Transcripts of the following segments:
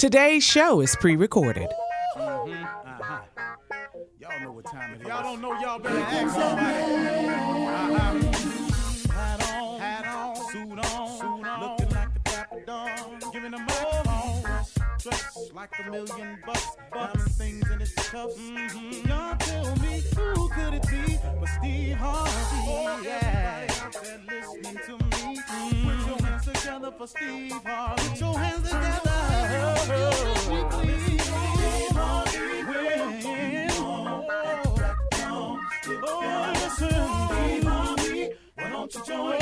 Today's show is pre-recorded. Y'all know what time it is. Y'all don't know, y'all better ask somebody. Hat on, suit on, looking like the Dapper Dawn, giving them all dressed like $1 million bucks, diamond things in its cuffs. Y'all tell me who could it be but Steve Harvey? Yeah, listening to me. Put your hands together for Steve Harvey. Put your hands together. Why don't you join me?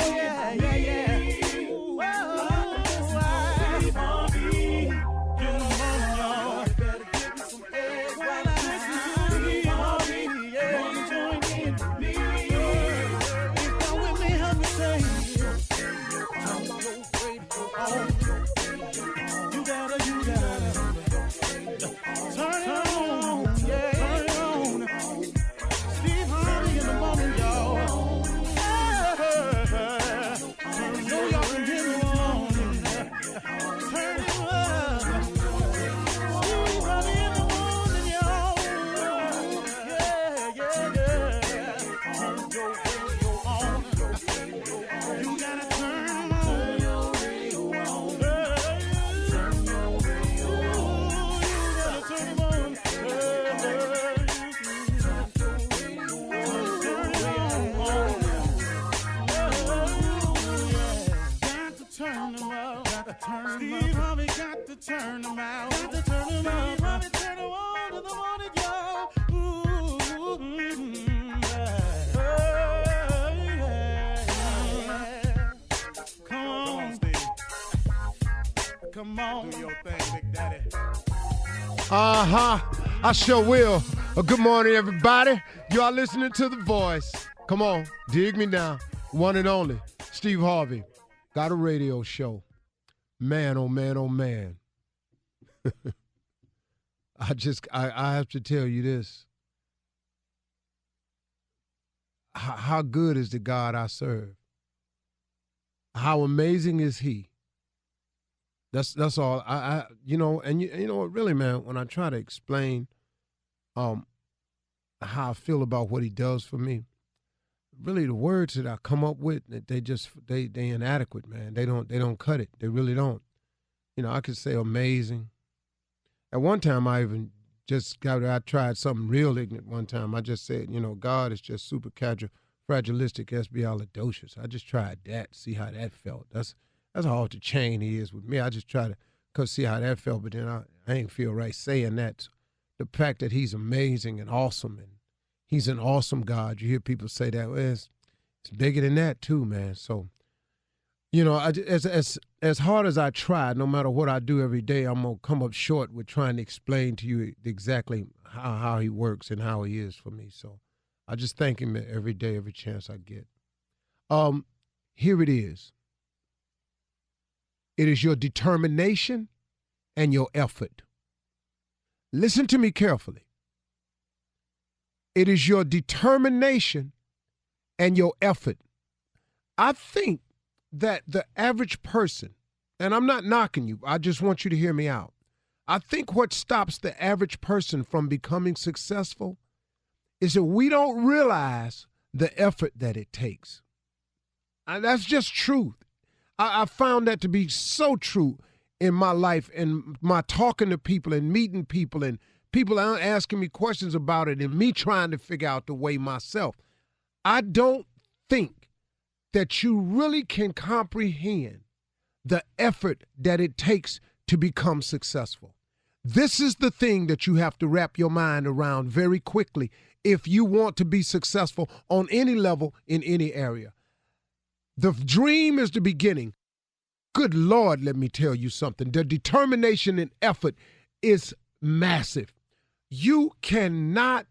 Yeah. Steve Harvey, in the morning, y'all. Better give me some eggs while I listen. Steve Harvey, yeah. Join in with me. If you're with me, help me say, turn your radio on. You gotta turn it on, yeah. Turn it on. Steve Harvey in the morning, y'all. Steve Harvey got to turn them out. Got to turn them out. Steve Harvey turn them on in the morning, y'all. Come on, Steve. Come on. Do your thing, Big Daddy. I sure will. Good morning, everybody. You are listening to The Voice. Come on, dig me now. One and only, Steve Harvey. Got a radio show. Man, oh man, oh man. I have to tell you this. How good is the God I serve? How amazing is he? That's all. You know what, really, man, when I try to explain how I feel about what he does for me, really the words that I come up with, they inadequate, man. They don't cut it. They really don't. You know, I could say amazing. At one time, I tried something real ignorant one time. I just said, God is just super fragilistic, espialidocious. I just tried that, see how that felt. That's how off the chain he is with me. I just try to see how that felt, but then I ain't feel right saying that. The fact that he's amazing and awesome, and he's an awesome God. You hear people say that. Well, it's bigger than that too, man. So, as hard as I try, no matter what I do every day, I'm going to come up short with trying to explain to you exactly how he works and how he is for me. So I just thank him every day, every chance I get. Here it is. It is your determination and your effort. Listen to me carefully. It is your determination and your effort. I think that the average person, and I'm not knocking you, I just want you to hear me out. I think what stops the average person from becoming successful is that we don't realize the effort that it takes. And that's just truth. I found that to be so true in my life and my talking to people and meeting people and people asking me questions about it and me trying to figure out the way myself. I don't think that you really can comprehend the effort that it takes to become successful. This is the thing that you have to wrap your mind around very quickly if you want to be successful on any level in any area. The dream is the beginning. Good Lord, let me tell you something. The determination and effort is massive. You cannot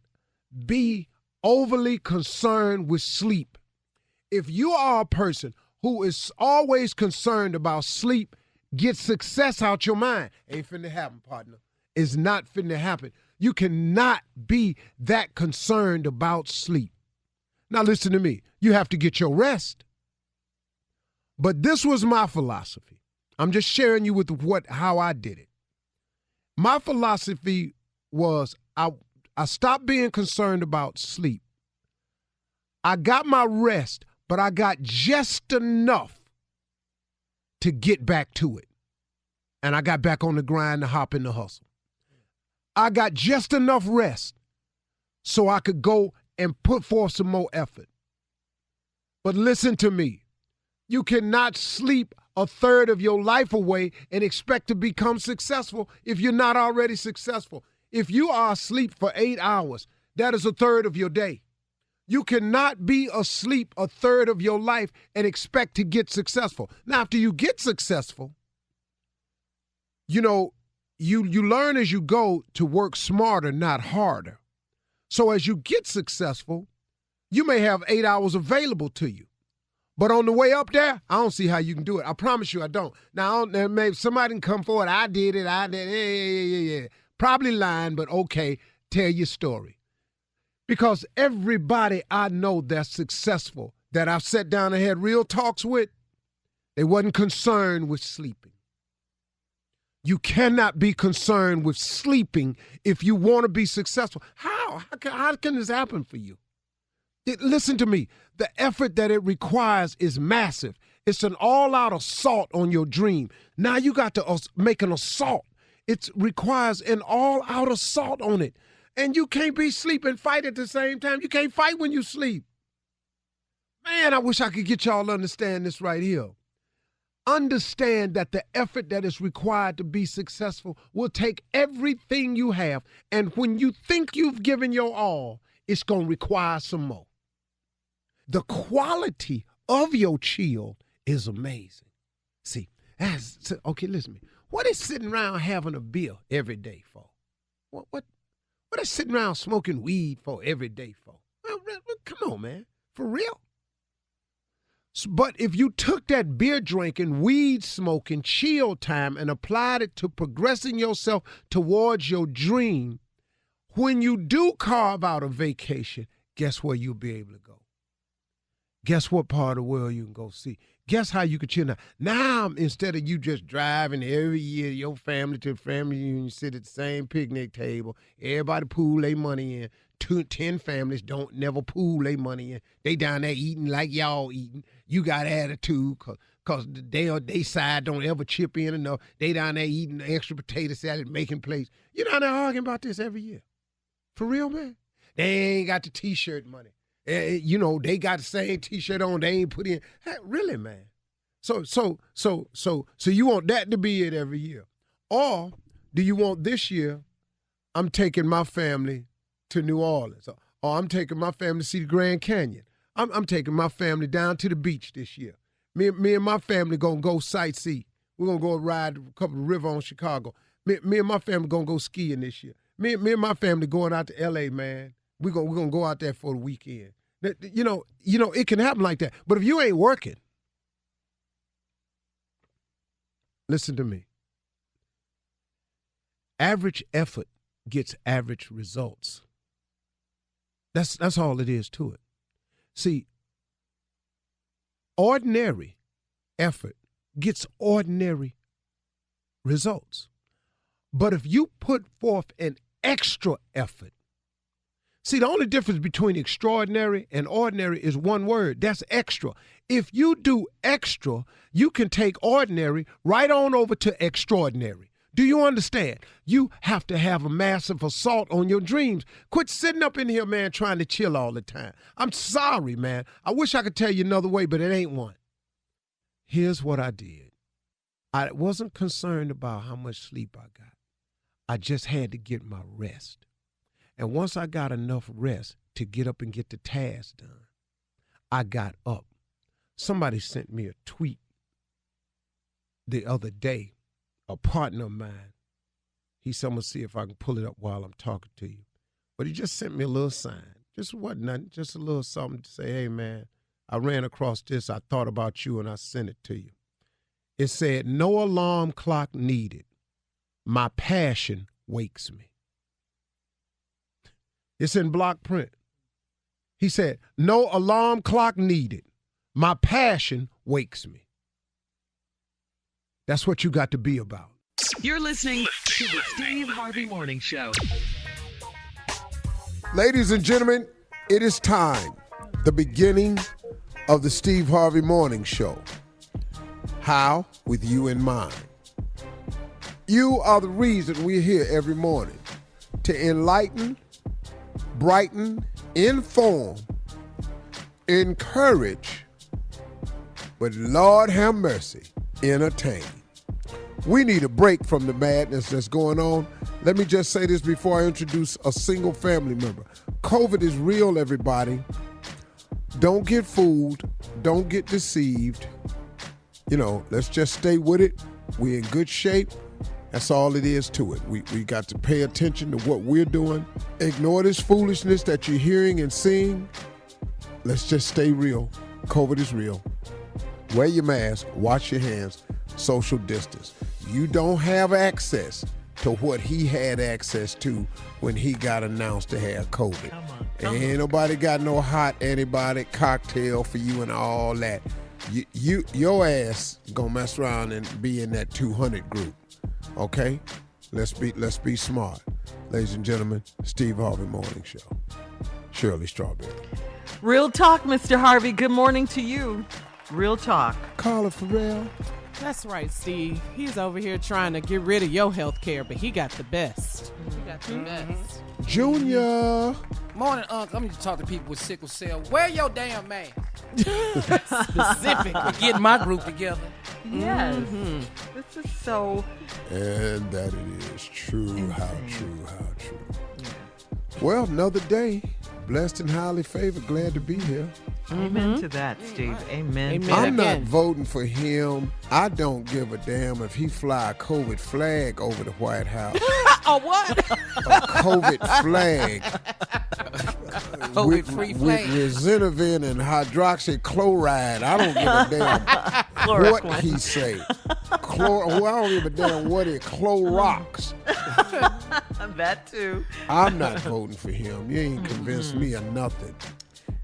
be overly concerned with sleep. If you are a person who is always concerned about sleep, get success out your mind. Ain't finna happen, partner. It's not finna happen. You cannot be that concerned about sleep. Now listen to me. You have to get your rest. But this was my philosophy. I'm just sharing you with how I did it. My philosophy was I stopped being concerned about sleep. I got my rest, but I got just enough to get back to it. And I got back on the grind to hop in the hustle. I got just enough rest so I could go and put forth some more effort. But listen to me. You cannot sleep a third of your life away and expect to become successful if you're not already successful. If you are asleep for 8 hours, that is a third of your day. You cannot be asleep a third of your life and expect to get successful. Now, after you get successful, you learn as you go to work smarter, not harder. So as you get successful, you may have 8 hours available to you. But on the way up there, I don't see how you can do it. I promise you I don't. Now, maybe somebody can come forward. I did it. Yeah. Probably lying, but okay, tell your story. Because everybody I know that's successful, that I've sat down and had real talks with, they wasn't concerned with sleeping. You cannot be concerned with sleeping if you want to be successful. How can this happen for you? Listen to me. The effort that it requires is massive. It's an all-out assault on your dream. Now you got to make an assault. It requires an all-out assault on it. And you can't be sleep and fight at the same time. You can't fight when you sleep. Man, I wish I could get y'all to understand this right here. Understand that the effort that is required to be successful will take everything you have. And when you think you've given your all, it's going to require some more. The quality of your chill is amazing. See, okay, listen to me. What is sitting around having a beer every day for? What is sitting around smoking weed for every day for? Well, come on, man. For real? But if you took that beer drinking, weed smoking, chill time and applied it to progressing yourself towards your dream, when you do carve out a vacation, guess where you'll be able to go? Guess what part of the world you can go see? Guess how you can chill now? Now, instead of you just driving every year, your family to family reunion, sit at the same picnic table, everybody pool their money in. 10 families don't never pool their money in. They down there eating like y'all eating. You got attitude because they side don't ever chip in enough. They down there eating extra potato salad, making plates. You down there arguing about this every year. For real, man? They ain't got the T-shirt money. They got the same T-shirt on. They ain't put in. Hey, really, man? So you want that to be it every year? Or do you want this year, I'm taking my family to New Orleans, or I'm taking my family to see the Grand Canyon. I'm taking my family down to the beach this year. Me and my family gonna go sightsee. We're gonna go ride a couple of river on Chicago. Me and my family gonna go skiing this year. Me and my family going out to L.A., man. We're gonna go out there for the weekend. You know, it can happen like that. But if you ain't working, listen to me. Average effort gets average results. That's all it is to it. See, ordinary effort gets ordinary results. But if you put forth an extra effort, see, the only difference between extraordinary and ordinary is one word. That's extra. If you do extra, you can take ordinary right on over to extraordinary. Do you understand? You have to have a massive assault on your dreams. Quit sitting up in here, man, trying to chill all the time. I'm sorry, man. I wish I could tell you another way, but it ain't one. Here's what I did. I wasn't concerned about how much sleep I got. I just had to get my rest. And once I got enough rest to get up and get the task done, I got up. Somebody sent me a tweet the other day, a partner of mine. He said, I'm going to see if I can pull it up while I'm talking to you. But he just sent me a little sign. Just wasn't nothing, just a little something to say, hey, man, I ran across this. I thought about you and I sent it to you. It said, no alarm clock needed. My passion wakes me. It's in block print. He said, no alarm clock needed. My passion wakes me. That's what you got to be about. You're listening to the Steve Harvey Morning Show. Ladies and gentlemen, it is time. The beginning of the Steve Harvey Morning Show. How? With you in mind. You are the reason we're here every morning to enlighten, brighten, inform, encourage, but Lord have mercy, entertain. We need a break from the madness that's going on. Let me just say this before I introduce a single family member. COVID is real, everybody. Don't get fooled. Don't get deceived. Let's just stay with it. We're in good shape. That's all it is to it. We got to pay attention to what we're doing. Ignore this foolishness that you're hearing and seeing. Let's just stay real. COVID is real. Wear your mask. Wash your hands. Social distance. You don't have access to what he had access to when he got announced to have COVID. Ain't nobody got no hot antibiotic cocktail for you and all that. Your ass gonna mess around and be in that 200 group. Okay? Let's be smart. Ladies and gentlemen, Steve Harvey Morning Show. Shirley Strawberry. Real talk, Mr. Harvey. Good morning to you. Real talk. Carla Farrell. That's right, Steve. He's over here trying to get rid of your health care, but he got the best. Junior. Morning, Uncle. I'm going to talk to people with sickle cell. Wear your damn mask. Specifically. Getting my group together. Yes. This is so... And that it is true. Insane. How true. Yeah. Well, another day. Blessed and highly favored. Glad to be here. Amen to that, Steve. Amen. I'm not voting for him. I don't give a damn if he fly a COVID flag over the White House. A what? A COVID flag. COVID-free flag. With resinivin and hydroxychloride. I don't give a damn what he say. I don't give a damn what it Clorox. That too. I'm not voting for him. You ain't convinced me of nothing.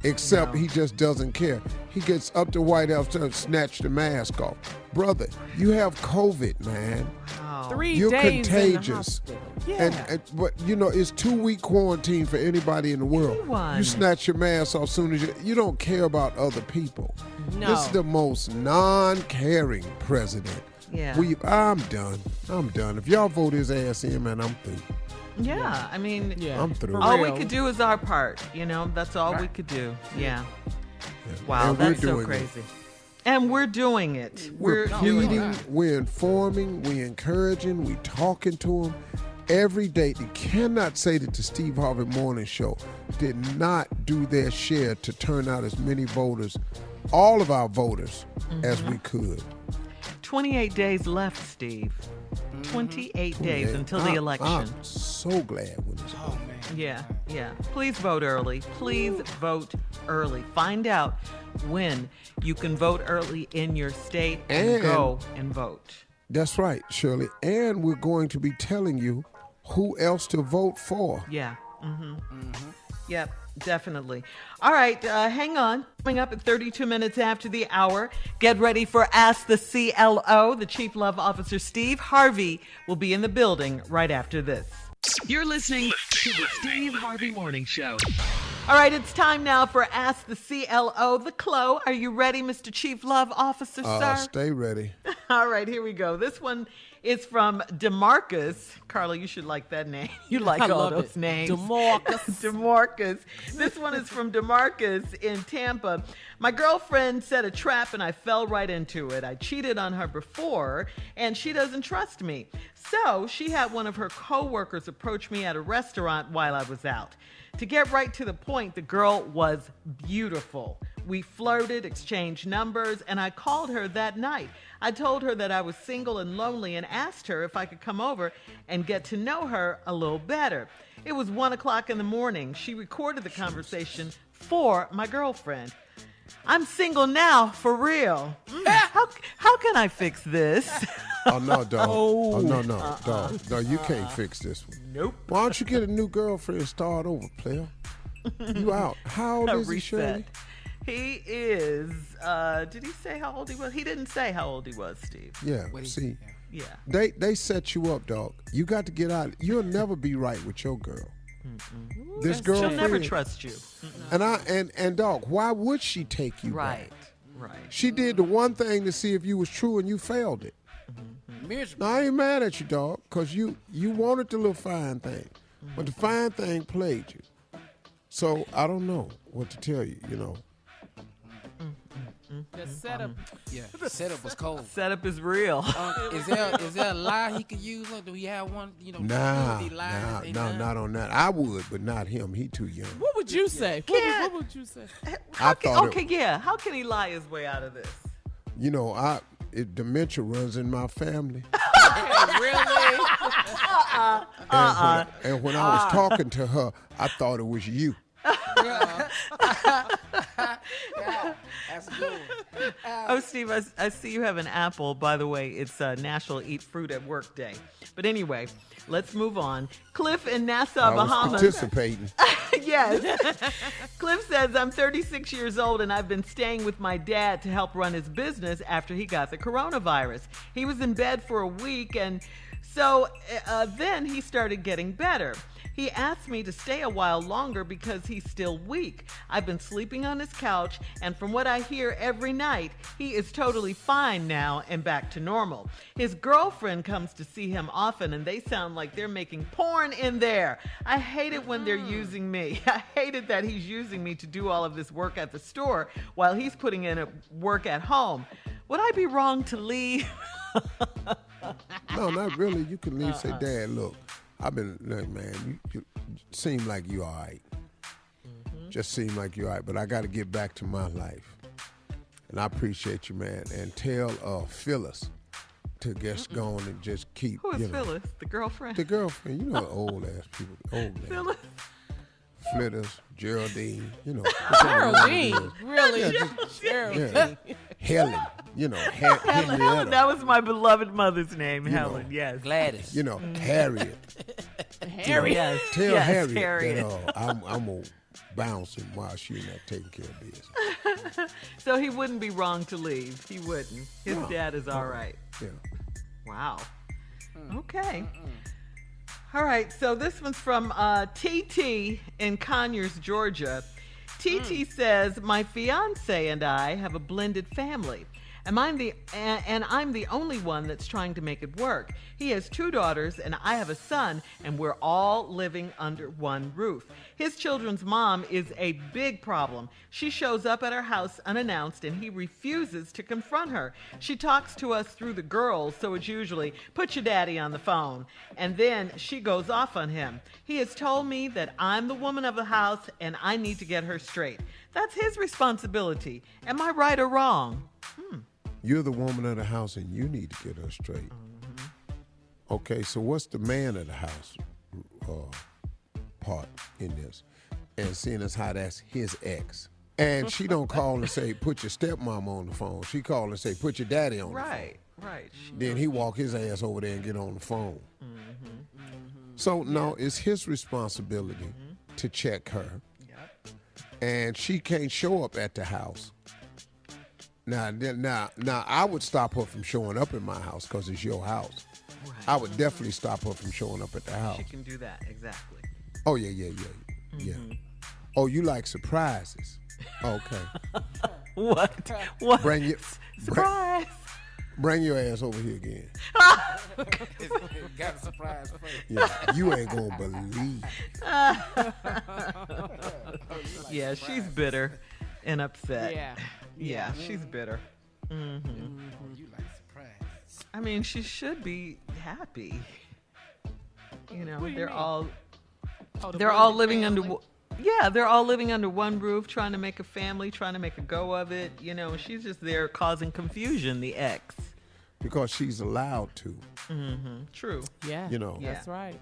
Except he just doesn't care. He gets up to White House to snatch the mask off. Brother, you have COVID, man. Wow. 3 You're days contagious. in the hospital. Yeah. But it's 2-week quarantine for anybody in the world. Anyone. You snatch your mask off soon as you don't care about other people. No. This is the most non-caring president. Yeah. I'm done. If y'all vote his ass in, man, I'm through. Yeah, I mean, I'm through. all we could do is our part. That's all we could do. Yeah. Wow, And that's so crazy. And we're doing it. We're pleading, we're informing, we're encouraging, we're talking to them every day. They cannot say that the Steve Harvey Morning Show did not do their share to turn out as many voters, all of our voters, as we could. 28 days left, Steve. 28 days until the election. I'm so glad when it's over. Yeah. Please vote early. Please vote early. Find out when you can vote early in your state and go and vote. That's right, Shirley. And we're going to be telling you who else to vote for. Yeah. Yep, definitely. All right, hang on. Coming up at 32 minutes after the hour, get ready for Ask the CLO. The Chief Love Officer, Steve Harvey, will be in the building right after this. You're listening to the Steve Harvey Morning Show. All right, it's time now for Ask the CLO. The CLO, are you ready, Mr. Chief Love Officer, sir? Stay ready. All right, here we go. This one is from DeMarcus. Carla, you should like that name. You like all those names. DeMarcus. This one is from DeMarcus in Tampa. My girlfriend set a trap and I fell right into it. I cheated on her before and she doesn't trust me. So she had one of her coworkers approach me at a restaurant while I was out. To get right to the point, the girl was beautiful. We flirted, exchanged numbers, and I called her that night. I told her that I was single and lonely and asked her if I could come over and get to know her a little better. It was 1:00 in the morning. She recorded the conversation for my girlfriend. I'm single now, for real. How can I fix this? Oh, no, dog. Dog. No, you can't fix this one. Nope. Why don't you get a new girlfriend and start over, player? You out. How old is he, Shirley? He is, did he say how old he was? He didn't say how old he was, Steve. Yeah, see, Yeah. They set you up, dog. You got to get out. You'll never be right with your girl. This girl, she'll never trust you. And dog, why would she take you right? back? Right. She did the one thing to see if you was true, and you failed it. Now, I ain't mad at you, dog, because you wanted the little fine thing, but the fine thing played you. So I don't know what to tell you. The setup. Yeah, the setup was cold. Setup is real. Is there a lie he could use? Or do he have one? Nah, not on that. I would, but not him. He too young. What would you say? What would you say? How can he lie his way out of this? Dementia runs in my family. Really? And when I was talking to her, I thought it was you. That's good. Oh, Steve, I see you have an apple. By the way, it's National Eat Fruit at Work Day. But anyway, let's move on. Cliff in Nassau, Bahamas. Participating. Yes. Cliff says, I'm 36 years old and I've been staying with my dad to help run his business after he got the coronavirus. He was in bed for a week, and so then he started getting better. He asked me to stay a while longer because he's still weak. I've been sleeping on his couch, and from what I hear every night, he is totally fine now and back to normal. His girlfriend comes to see him often, and they sound like they're making porn in there. I hate it when they're using me. I hate it that he's using me to do all of this work at the store while he's putting in work at home. Would I be wrong to leave? No, not really. You can leave. Say, Dad, look, man, you seem like you all right. Just seem like you all right, but I got to get back to my life. And I appreciate you, man. And tell Phyllis to get going and just keep. Who is Phyllis? The girlfriend? The girlfriend. Old ass people. Old man. Phyllis? Flitters, Geraldine, Geraldine? Really? Yeah, Geraldine. Yeah. Helen, Henrietta. That was my beloved mother's name, Helen, yes. Gladys. Harriet. Harriet. Tell Yes, Harriet that I'm going to bounce him while she's not taking care of business. So he wouldn't be wrong to leave. He wouldn't. His dad is all right. Yeah. Wow. Okay. All right, so this one's from TT in Conyers, Georgia. TT says, my fiance and I have a blended family, and I'm the only one that's trying to make it work. He has 2 daughters, and I have a son, and we're all living under one roof. His children's mom is a big problem. She shows up at our house unannounced, and he refuses to confront her. She talks to us through the girls, so it's usually, put your daddy on the phone, and then she goes off on him. He has told me that I'm the woman of the house, and I need to get her straight. That's his responsibility. Am I right or wrong? You're the woman of the house, and you need to get her straight. Okay, so what's the man of the house part in this? And seeing as how that's his ex. And she don't call and say, put your stepmom on the phone. She call and say, put your daddy on the phone. Right. Then he walk his ass over there and get on the phone. So, no, it's his responsibility to check her. And she can't show up at the house. Now, I would stop her from showing up in my house because it's your house. Right. I would definitely stop her from showing up at the house. She can do that, exactly. Oh, yeah. Oh, you like surprises? Okay. What? Surprise! Bring your ass over here again. Got a surprise for you. Yeah, you ain't gonna believe. Yeah, she's bitter and upset. Yeah, she's bitter. You like surprise. I mean, she should be happy. What do you they're mean? all The they're all blended living family? they're all living under one roof, trying to make a family, trying to make a go of it. And she's just there causing confusion. The ex. Because she's allowed to. True. Yeah. That's right.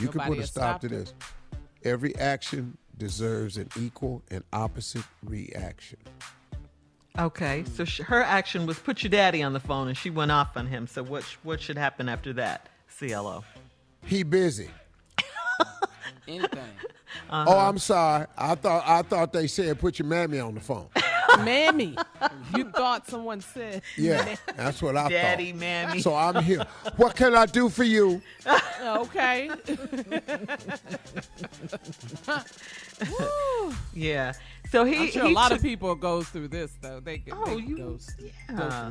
You can Nobody put a has stop to stopped it. this. Every action deserves an equal and opposite reaction. Okay, so her action was put your daddy on the phone, and she went off on him. So what should happen after that? CLO. He busy. Anything. Oh, I'm sorry. I thought they said put your mammy on the phone. Mammy. You thought someone said. Yeah, that's what I Daddy, thought. Mammy. So I'm here. What can I do for you? Okay. Yeah. So I'm sure a lot took, of people goes through this though. They go through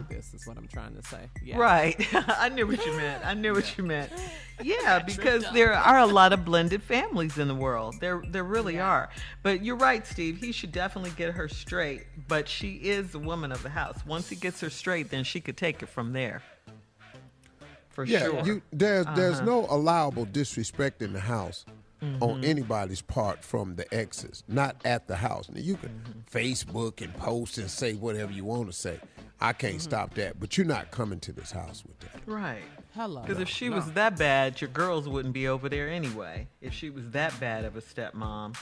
this is what I'm trying to say. Yeah. Right. I knew what you meant. Yeah, because there are a lot of blended families in the world. There really are. But you're right, Steve. He should definitely get her straight. But she is the woman of the house. Once he gets her straight, then she could take it from there. For sure. There's no allowable disrespect in the house on anybody's part from the exes, not at the house. Now, you can Facebook and post and say whatever you want to say. I can't stop that, but you're not coming to this house with that. Right. Hello. Because if she was that bad, your girls wouldn't be over there anyway. If she was that bad of a stepmom.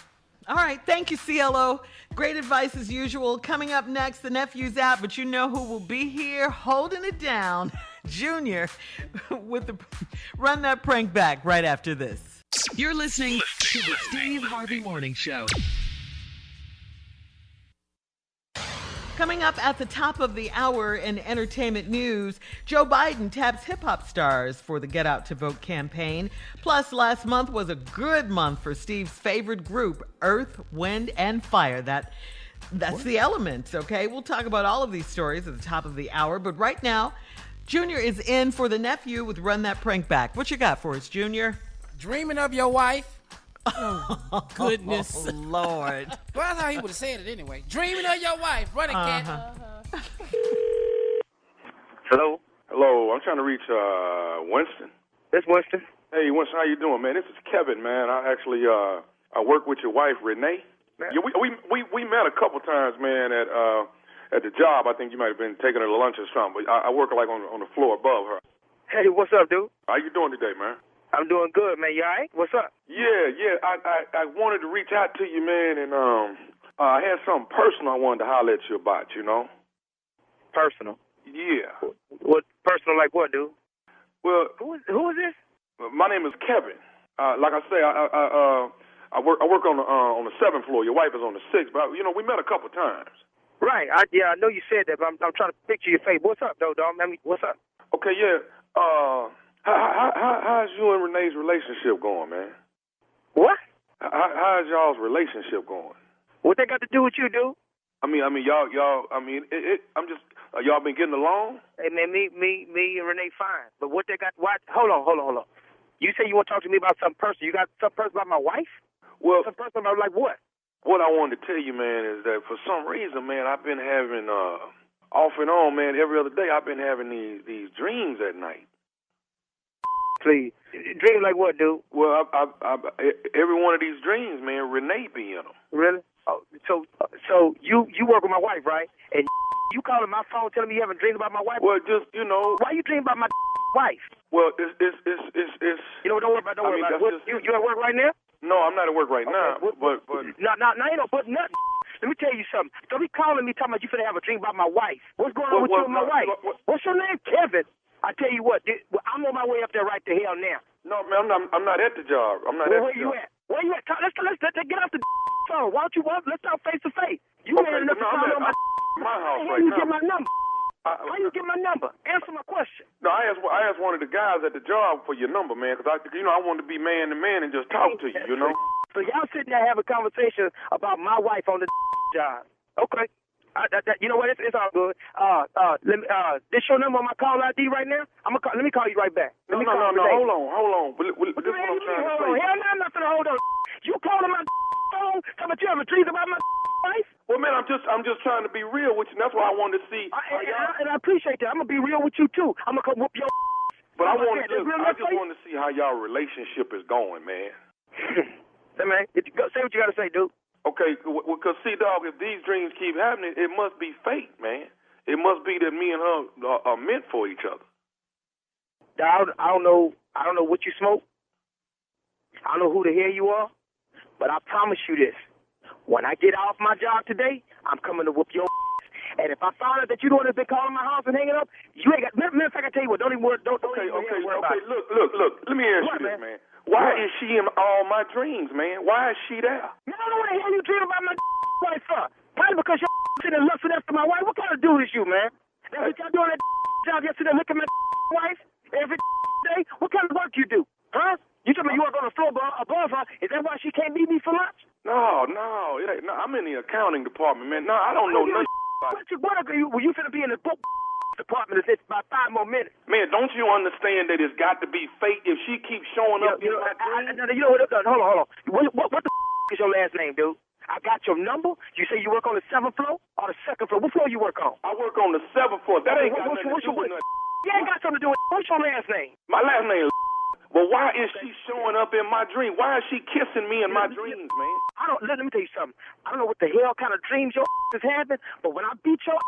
All right. Thank you, CLO. Great advice as usual. Coming up next, the nephew's out, but you know who will be here holding it down. Junior with the Run That Prank Back right after this. You're listening to the Steve Harvey Morning Show. Coming up at the top of the hour in entertainment news, Joe Biden taps hip-hop stars for the Get Out to Vote campaign. Plus, last month was a good month for Steve's favorite group, Earth, Wind, and Fire. That's the Elements, okay? We'll talk about all of these stories at the top of the hour. But right now, Junior is in for the nephew with Run That Prank Back. What you got for us, Junior? Dreaming of your wife. Oh, goodness. Oh, Lord. Well, I thought he would have said it anyway. Dreaming of your wife. Run it, cat. Hello? Hello, I'm trying to reach Winston. This Winston? Hey, Winston, how you doing, man? This is Kevin, man. I actually I work with your wife, Renee. Yeah, we met a couple times, man, at the job. I think you might have been taking her to lunch or something, but I work like on the floor above her. Hey, what's up, dude? How you doing today, man? I'm doing good, man. You all right? What's up? Yeah. I wanted to reach out to you, man, and I had something personal I wanted to holler at you about, you know? Personal? Yeah. What personal like what, dude? Well, who is this? My name is Kevin. Like I say, I work on the 7th floor. Your wife is on the 6th, but we met a couple times. Right. I know you said that, but I'm trying to picture your face. What's up, though, dog? I mean, what's up? Okay, yeah. How's you and Renee's relationship going, man? What? How's y'all's relationship going? What they got to do with you, dude? I mean, y'all. I'm just. Y'all been getting along? Hey, man, me and Renee fine. But what they got? What? Hold on. You say you want to talk to me about something personal. You got something personal about my wife? Well, something personal about like what? What I wanted to tell you, man, is that for some reason, man, I've been having off and on, man. Every other day, I've been having these dreams at night. Please. Dream like what, dude? Well, every one of these dreams, man, Renee be in them. Really? Oh, so you work with my wife, right? And you calling my phone telling me you haven't dreamed about my wife? Well, just, Why you dreaming about my wife? Well, it's don't worry about it. You at work right now? No, I'm not at work right now. But No, ain't no but nothing. Let me tell you something. Don't be calling me talking about you finna have a dream about my wife. What's going on with you and my wife? What's your name? Kevin. I tell you what, I'm on my way up there right to hell now. No, man, I'm not at the job. I'm not at the job. Where you at? Where you at? Let's get off the phone. Why don't you let's talk face to face. You okay, ain't enough to call on my house how right you now. get my number? How you get my number? Answer my question. No, I asked one of the guys at the job for your number, man, because I wanted to be man to man and just talk to you, you know. So y'all sitting there having a conversation about my wife on the job. Okay. You know what? It's all good. This your number on my call ID right now? Let me call you right back. No. Hold on. But this is what I'm trying to say. Hell no, I'm not gonna hold on. You calling my phone? Talking about you have a dream about my wife? Well, man, I'm just trying to be real with you. And that's why I wanted to see. And I appreciate that. I'm gonna be real with you too. I'm gonna come whoop your. But I just want to see how y'all relationship is going, man. Say, man, say what you gotta say, dude. Okay, because see, dog, if these dreams keep happening, it must be fate, man. It must be that me and her are meant for each other. I don't know what you smoke. I don't know who the hell you are, but I promise you this: when I get off my job today, I'm coming to whoop your ass. And if I find out that you the one that's been calling my house and hanging up, you ain't got. Matter of fact, I tell you what, don't even worry. Don't okay. Worry about it. Look. Let me ask you this, man. Why is she in all my dreams, man? Why is she there? Man, I don't know what the hell you dream about my wife for. Probably because your sitting and lusting after my wife? What kind of dude is you, man? That's what y'all doing that job yesterday, looking at my wife every day? What kind of work you do? Huh? You told me you work on the floor above her. Is that why she can't meet me for lunch? No, it ain't. No, I'm in the accounting department, man. No, I don't know nothing about it. Well, you finna be in the book department in about 5 more minutes. Man, don't you understand that it's got to be fate if she keeps showing up in my dreams? You know what? Hold on. What the is your last name, dude? I got your number. You say you work on the 7th floor or the 2nd floor? What floor you work on? I work on the 7th floor. That ain't got nothing to do with nothing. You ain't got something to do with it. What's your last name? My last name is Well, why is she showing up in my dream? Why is she kissing me in my dreams, man? Let me tell you something. I don't know what the hell kind of dreams your is having, but when I beat your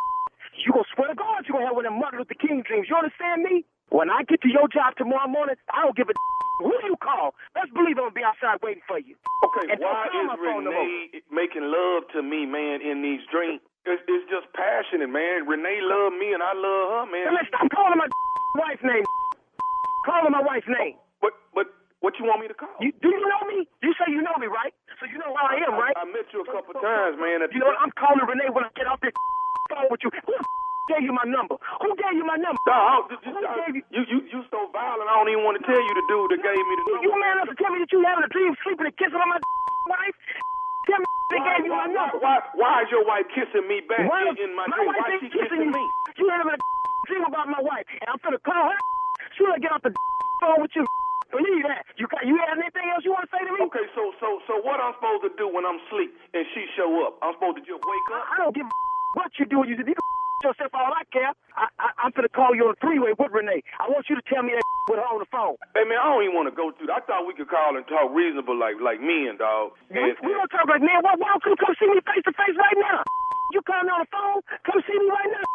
you gonna swear to God you gonna have one of them Martin Luther King dreams. You understand me? When I get to your job tomorrow morning, I don't give a who you call. Best believe I'm gonna be outside waiting for you. Okay, and why is Renee making love to me, man, in these dreams? It's just passionate, man. Renee love me and I love her, man. Hey, man, stop calling my wife's name. Calling my wife's name. But what you want me to call? Do you know me? You say you know me, right? So you know who I am, right? I met you a couple times, man. You know what? I'm calling Renee when I get off this phone with you. Who gave you my number? Who gave you my number? You so violent, I don't even want to tell you the dude that gave me the number. You man enough to tell me that you having a dream, sleeping and kissing on my wife? Tell me they gave you my number. Why is your wife kissing me back in my dream? Why is she kissing me? You having a dream about my wife, and I'm finna call her. She wanna get off the phone with you. Believe that. You have anything else you want to say to me? Okay, so what I'm supposed to do when I'm asleep and she show up? I'm supposed to just wake up? I don't give a what you do. You can yourself all I care. I'm finna call you on a 3-way with Renee. I want you to tell me that with her on the phone. Hey, man, I don't even want to go through that. I thought we could call and talk reasonable like men, dog. We don't talk like men. Why don't you come see me face to face right now? You call me on the phone? Come see me right now.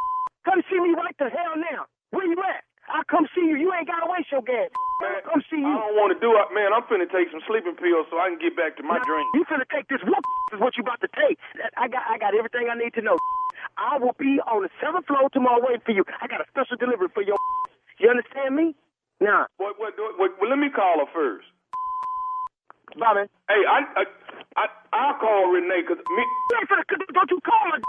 Come see me right the hell now. Where you at? I'll come see you. You ain't got to waste your gas. Man, come see you. I don't want to do it, man. I'm finna take some sleeping pills so I can get back to my dream. You finna take this whoop is what you about to take. I got everything I need to know. I will be on the 7th floor tomorrow waiting for you. I got a special delivery for your. You understand me? Nah. Well, let me call her first. Bye, man. Hey, I'll call Renee because me. Don't you call her?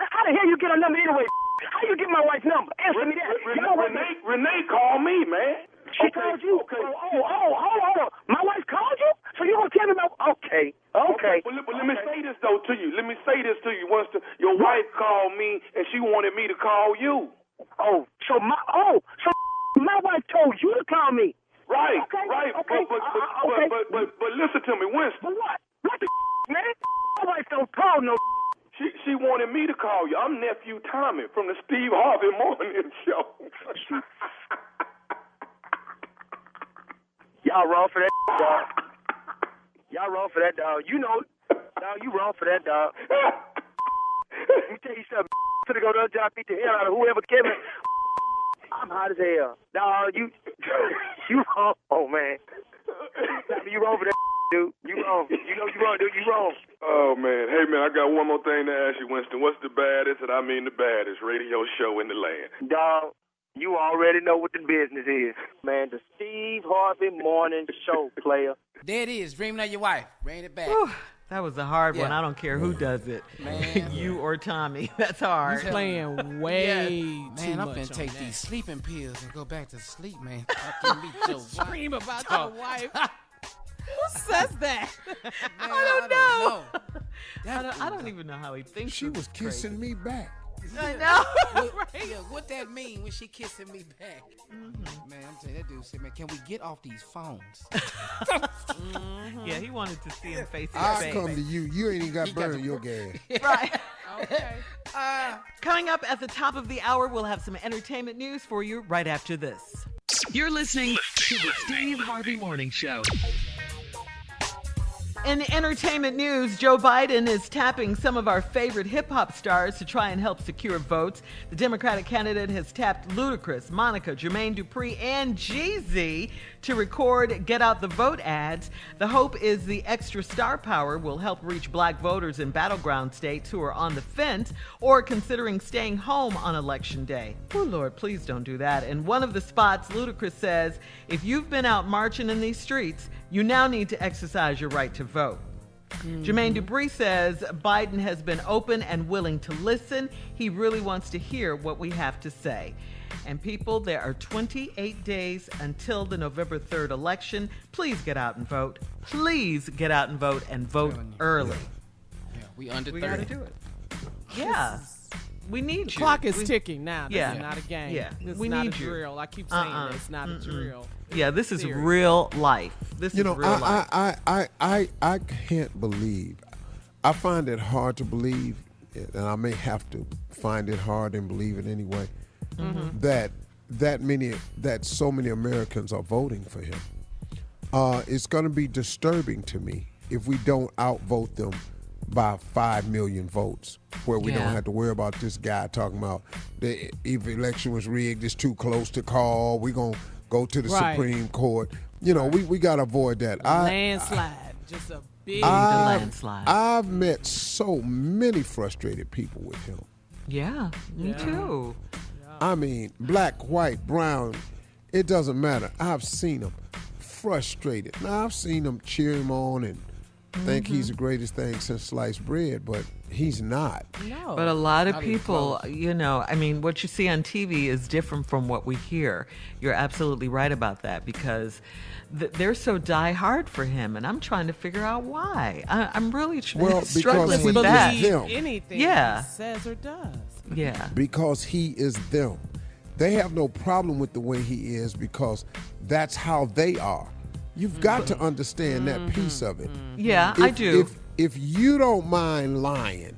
How the hell you get her number anyway? How you get my wife's number? Answer me that. Renee called me, man. She called you? Okay. Hold on. My wife called you? So you gonna tell me about? Okay. Well, let me say this though to you. Once your wife called me and she wanted me to call you. So my wife told you to call me. Right. Okay. Right. Okay. But listen to me, Winston. What? What the man? My wife don't call no. She wanted me to call you. I'm nephew Tommy from the Steve Harvey Morning Show. Y'all wrong for that, dog. Y'all wrong for that, dog. You know, dog, you wrong for that, dog. Let me tell you something. I'm gonna go to the job, beat the hell out of whoever Kevin. I'm hot as hell. Dog, you wrong. Oh, man. You wrong for that, dude. You wrong. You know you wrong, dude. You wrong. Oh, man. Hey, man, I got one more thing to ask you, Winston. What's the baddest, and I mean the baddest, radio show in the land? Dog, you already know what the business is. Man, the Steve Harvey Morning Show, player. There it is. Dreaming of your wife. Bring it back. Whew, that was a hard one. I don't care who does it. Man. You or Tommy. That's hard. You're playing way too much. Man, I'm finna take these sleeping pills and go back to sleep, man. I Dream about your wife. Who says that? Man, I don't know. I don't even know how he thinks. She was kissing me back. I know. What that mean when she kissing me back? Mm-hmm. Man, I'm telling you, that dude said, man, can we get off these phones? Yeah, he wanted to see him face to I'll face. come to you. You ain't even got burn your gas. Right. Okay. Coming up at the top of the hour, we'll have some entertainment news for you right after this. You're listening to the Steve Harvey Morning Show. In entertainment news, Joe Biden is tapping some of our favorite hip-hop stars to try and help secure votes. The Democratic candidate has tapped Ludacris, Monica, Jermaine Dupri, and Jeezy to record Get Out the Vote ads. The hope is the extra star power will help reach black voters in battleground states who are on the fence or considering staying home on Election Day. Oh, Lord, please don't do that. In one of the spots, Ludacris says, if you've been out marching in these streets, you now need to exercise your right to vote. Jermaine Dupree says Biden has been open and willing to listen. He really wants to hear what we have to say. And people, there are 28 days until the November 3rd election. Please get out and vote. Please get out and vote early. Yeah, we under 30. We got to do it. Yeah. We need you. The clock is ticking now. This is not a game. Yeah. This is we not need a you. drill. I keep saying it's not a drill. Yeah, this is serious. real life. This is real life. I can't believe. I find it hard to believe, and I may have to find it hard and believe it anyway, that so many Americans are voting for him. It's going to be disturbing to me if we don't outvote them by 5 million votes, where we don't have to worry about this guy talking about if the election was rigged, it's too close to call, we're going to go to the Supreme Court. You know, we got to avoid that. Landslide. Just a big landslide. I've met so many frustrated people with him. Yeah, me too. I mean, black, white, brown, it doesn't matter. I've seen them frustrated. Now, I've seen them cheer him on and think he's the greatest thing since sliced bread, but he's not. No. But a lot of people, you know, I mean, what you see on TV is different from what we hear. You're absolutely right about that, because they're so die-hard for him, and I'm trying to figure out why. I'm really struggling with that. Anything he says or does. Yeah. Because he is them. They have no problem with the way he is because that's how they are. You've got to understand that piece of it. Yeah, I do. If you don't mind lying,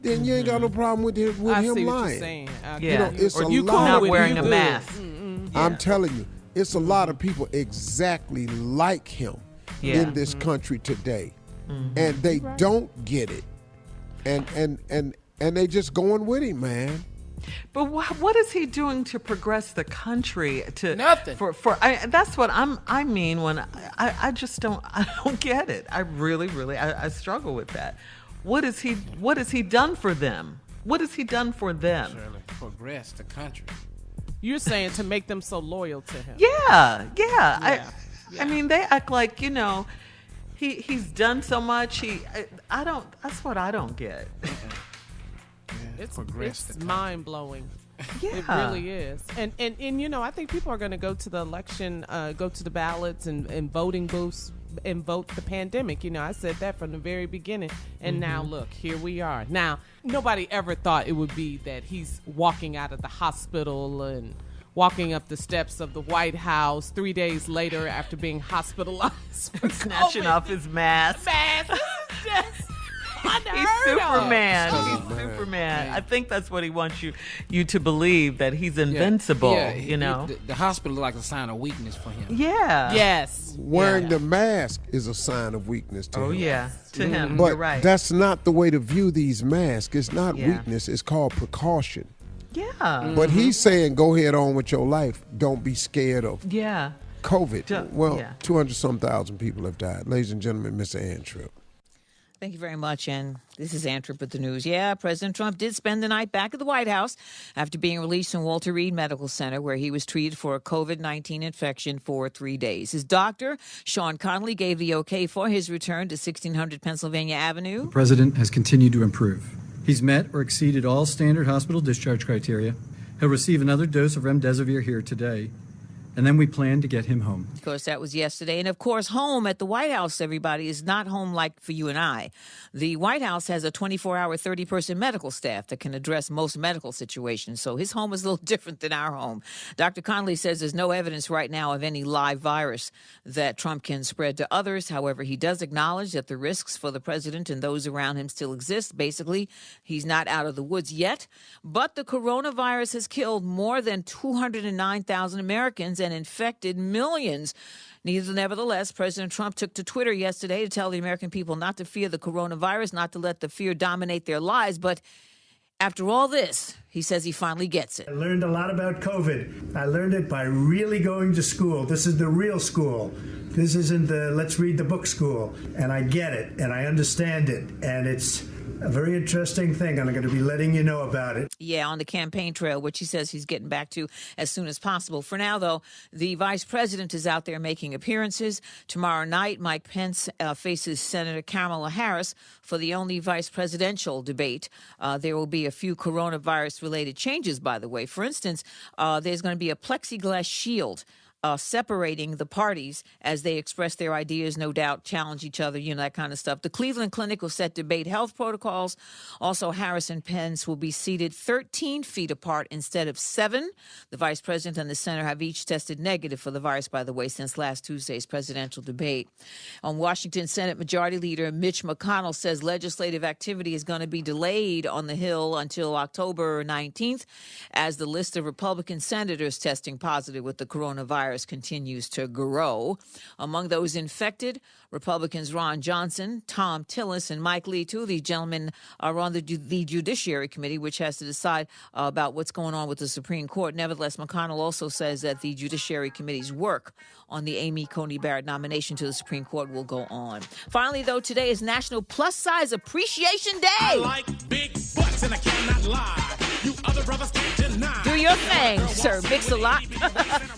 then you ain't got no problem with him I see lying. what you're saying. You know, it's or a you lot not of wearing people, a mask. I'm telling you, it's a lot of people exactly like him in this country today, and they don't get it, and they just going with him, man. But what is he doing to progress the country? Nothing. That's what I mean when I just don't get it. I really I struggle with that. What has he done for them? What has he done for them? Surely progress the country. You're saying to make them so loyal to him. Yeah. I mean, they act like, you know, he's done so much. That's what I don't get. It's mind-blowing. Yeah. It really is. And you know, I think people are going to go to the election, go to the ballots and voting booths and vote the pandemic. You know, I said that from the very beginning. And now, look, here we are. Now, nobody ever thought it would be that he's walking out of the hospital and walking up the steps of the White House 3 days later after being hospitalized for snatching off his mask. He's Superman. He's Superman. I think that's what he wants you to believe, that he's invincible. Yeah, you know, the hospital is like a sign of weakness for him. Yeah. Yes. Wearing the mask is a sign of weakness to him. Oh yeah, to him. But you're right. that's not the way to view these masks. It's not weakness. It's called precaution. Yeah. But he's saying, go ahead on with your life. Don't be scared of COVID. 200-some thousand people have died. Ladies and gentlemen, Mr. Ann Tripp. Thank you very much, and this is Ann Tripp with the news. Yeah, President Trump did spend the night back at the White House after being released from Walter Reed Medical Center, where he was treated for a COVID-19 infection for 3 days. His doctor, Sean Connolly, gave the okay for his return to 1600 Pennsylvania Avenue. The president has continued to improve. He's met or exceeded all standard hospital discharge criteria. He'll receive another dose of remdesivir here today, and then we plan to get him home. Of course, that was yesterday. And, of course, home at the White House, everybody, is not home like for you and I. The White House has a 24-hour, 30-person medical staff that can address most medical situations. So his home is a little different than our home. Dr. Connolly says there's no evidence right now of any live virus that Trump can spread to others. However, he does acknowledge that the risks for the president and those around him still exist. Basically, he's not out of the woods yet. But the coronavirus has killed more than 209,000 Americans and infected millions. Nevertheless, President Trump took to Twitter yesterday to tell the American people not to fear the coronavirus, not to let the fear dominate their lives. But after all this, he says he finally gets it. I learned a lot about COVID. I learned it by really going to school. This is the real school. This isn't the let's read the book school. And I get it, and I understand it. And it's a very interesting thing, and I'm going to be letting you know about it. Yeah, on the campaign trail, which he says he's getting back to as soon as possible. For now, though, the vice president is out there making appearances. Tomorrow night, Mike Pence faces Senator Kamala Harris for the only vice presidential debate. There will be a few coronavirus-related changes, by the way. For instance, there's going to be a plexiglass shield separating the parties as they express their ideas, no doubt, challenge each other, that kind of stuff. The Cleveland Clinic will set debate health protocols. Also, Harris and Pence will be seated 13 feet apart instead of 7. The vice president and the senator have each tested negative for the virus, by the way, since last Tuesday's presidential debate. Washington Senate Majority Leader Mitch McConnell says legislative activity is going to be delayed on the Hill until October 19th as the list of Republican senators testing positive with the coronavirus continues to grow. Among those infected, Republicans Ron Johnson, Tom Tillis, and Mike Lee, two of these gentlemen are on the Judiciary Committee, which has to decide about what's going on with the Supreme Court. Nevertheless, McConnell also says that the Judiciary Committee's work on the Amy Coney Barrett nomination to the Supreme Court will go on. Finally, though, today is National Plus Size Appreciation Day. I like big butts and I cannot lie. You other brothers can't deny. Do your thing, Sir Mix-a-Lot.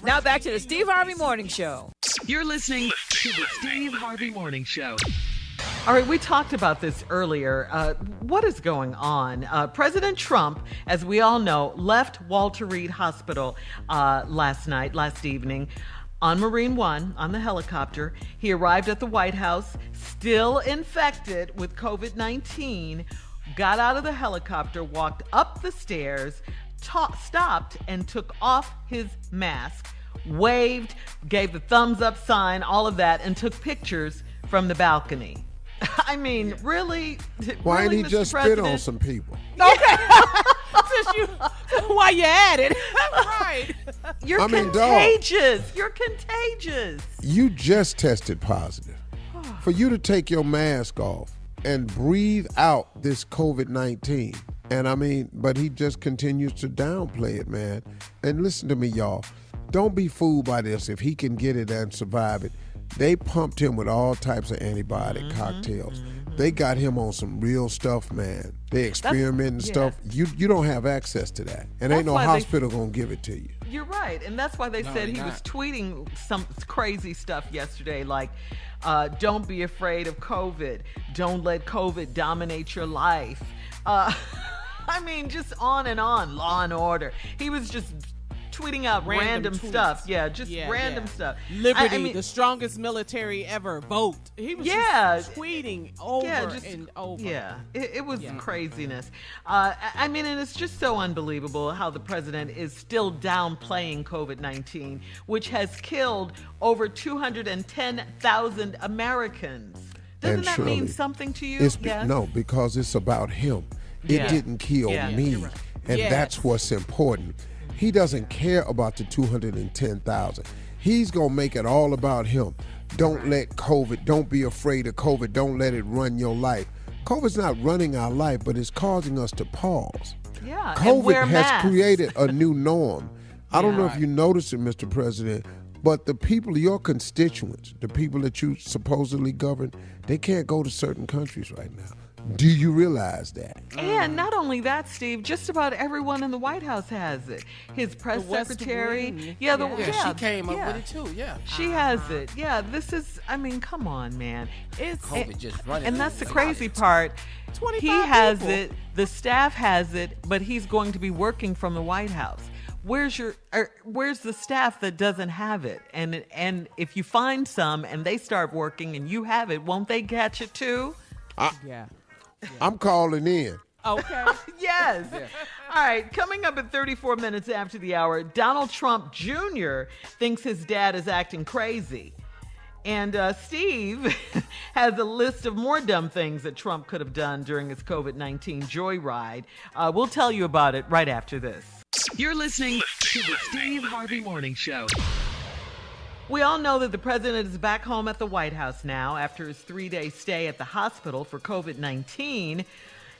Now back to the Steve Harvey Morning Show. You're listening to the Steve Harvey Morning Show. All right, we talked about this earlier. What is going on? President Trump, as we all know, left Walter Reed Hospital last evening on Marine One, on the helicopter. He arrived at the White House, still infected with COVID-19, got out of the helicopter, walked up the stairs, stopped and took off his mask, waved, gave the thumbs up sign, all of that, and took pictures from the balcony. I mean, really? Why really, didn't he Mr. just President? spit on some people? Okay. Why you at it? Right. You're contagious. You're contagious. You just tested positive. For you to take your mask off and breathe out this COVID-19. And but he just continues to downplay it, man. And listen to me, y'all. Don't be fooled by this. If he can get it and survive it, they pumped him with all types of antibiotic cocktails. They got him on some real stuff, man. They experimenting stuff. You don't have access to that. And ain't no hospital gonna give it to you. You're right. And that's why they said he was tweeting some crazy stuff yesterday, like, don't be afraid of COVID. Don't let COVID dominate your life. Just on and on, Law and Order. He was just tweeting out random stuff. Yeah, just random stuff. Liberty, the strongest military ever. Vote. He was just tweeting over and over. Yeah, it was craziness. And it's just so unbelievable how the president is still downplaying COVID-19, which has killed over 210,000 Americans. Doesn't that mean something to you? No, because it's about him. It didn't kill me. Right. And that's what's important. He doesn't care about the 210,000. He's going to make it all about him. Don't let COVID, don't be afraid of COVID. Don't let it run your life. COVID's not running our life, but it's causing us to pause. Yeah, COVID has created a new norm. I don't know if you noticed it, Mr. President, but the people, your constituents, the people that you supposedly govern, they can't go to certain countries right now. Do you realize that? And not only that, Steve, just about everyone in the White House has it. His press secretary. She came up with it too, She has it. Yeah, this is, come on, man. It's COVID just running. And that's the crazy part. He has it, the staff has it, but he's going to be working from the White House. Where's the staff that doesn't have it? And if you find some and they start working and you have it, won't they catch it too? I'm calling in. Okay. Yes. Yeah. All right. Coming up at 34 minutes after the hour, Donald Trump Jr. thinks his dad is acting crazy. And Steve has a list of more dumb things that Trump could have done during his COVID-19 joyride. We'll tell you about it right after this. You're listening to the Steve Harvey Morning Show. We all know that the president is back home at the White House now after his 3-day stay at the hospital for COVID-19.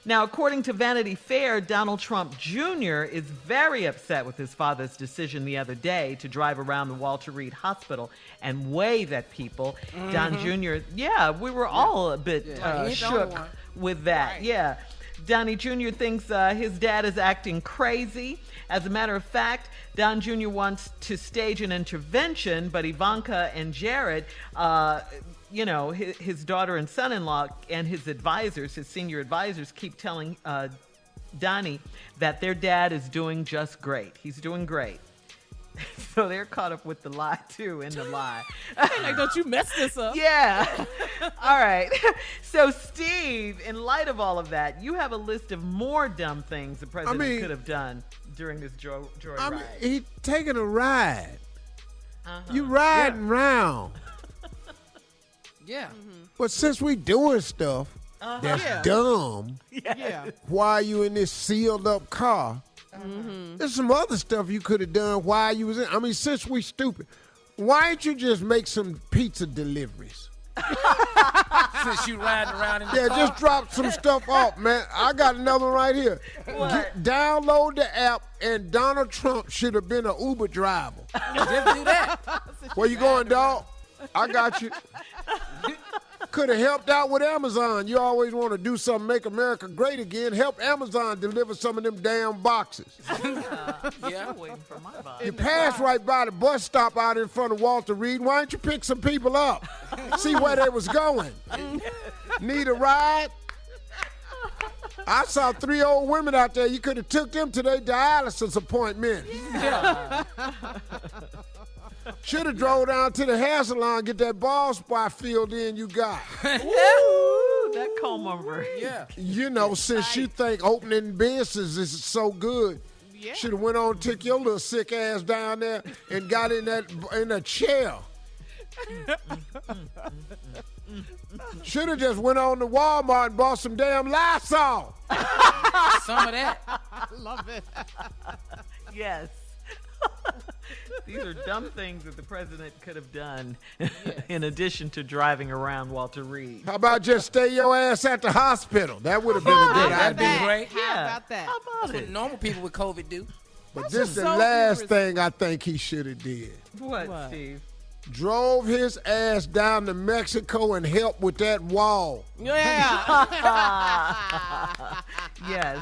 Now, according to Vanity Fair, Donald Trump Jr. is very upset with his father's decision the other day to drive around the Walter Reed Hospital and wave at people. Don Jr., we were all a bit shook with that. Right. Yeah. Donnie Jr. thinks his dad is acting crazy. As a matter of fact, Don Jr. wants to stage an intervention, but Ivanka and Jared, his daughter and son-in-law and his advisors, his senior advisors, keep telling Donnie that their dad is doing just great. He's doing great. So they're caught up with the lie, too, in the lie. Like, don't you mess this up. Yeah. All right. So, Steve, in light of all of that, you have a list of more dumb things the president could have done during this joy ride. He taking a ride. You riding around. Yeah. But since we doing stuff that's dumb, why are you in this sealed up car? There's some other stuff you could have done while you was in. I mean, since we stupid, why don't you just make some pizza deliveries? Since you riding around in the car? Just drop some stuff off, man. I got another one right here. Download the app, and Donald Trump should have been an Uber driver. Just do that. Where you going, dog? I got you. Could have helped out with Amazon. You always want to do something, make America great again. Help Amazon deliver some of them damn boxes. I'm waiting for my box. You pass right by the bus stop out in front of Walter Reed. Why don't you pick some people up? See where they was going. Need a ride? I saw 3 old women out there. You could have took them to their dialysis appointment. Yeah. Should have drove down to the hair salon, get that bald spot filled in you got. Ooh, that comb over. Yeah. You know, since you think opening business is so good, should have went on and took your little sick ass down there and got in a chair. Should have just went on to Walmart and bought some damn Lysol. Some of that. I love it. Yes. These are dumb things that the president could have done in addition to driving around Walter Reed. How about just stay your ass at the hospital? That would have been a good That'd idea. be great. How about that? How about That's what normal people with COVID do. But this is the last thing I think he should have did. What, Steve? Drove his ass down to Mexico and helped with that wall. Yeah. Yes.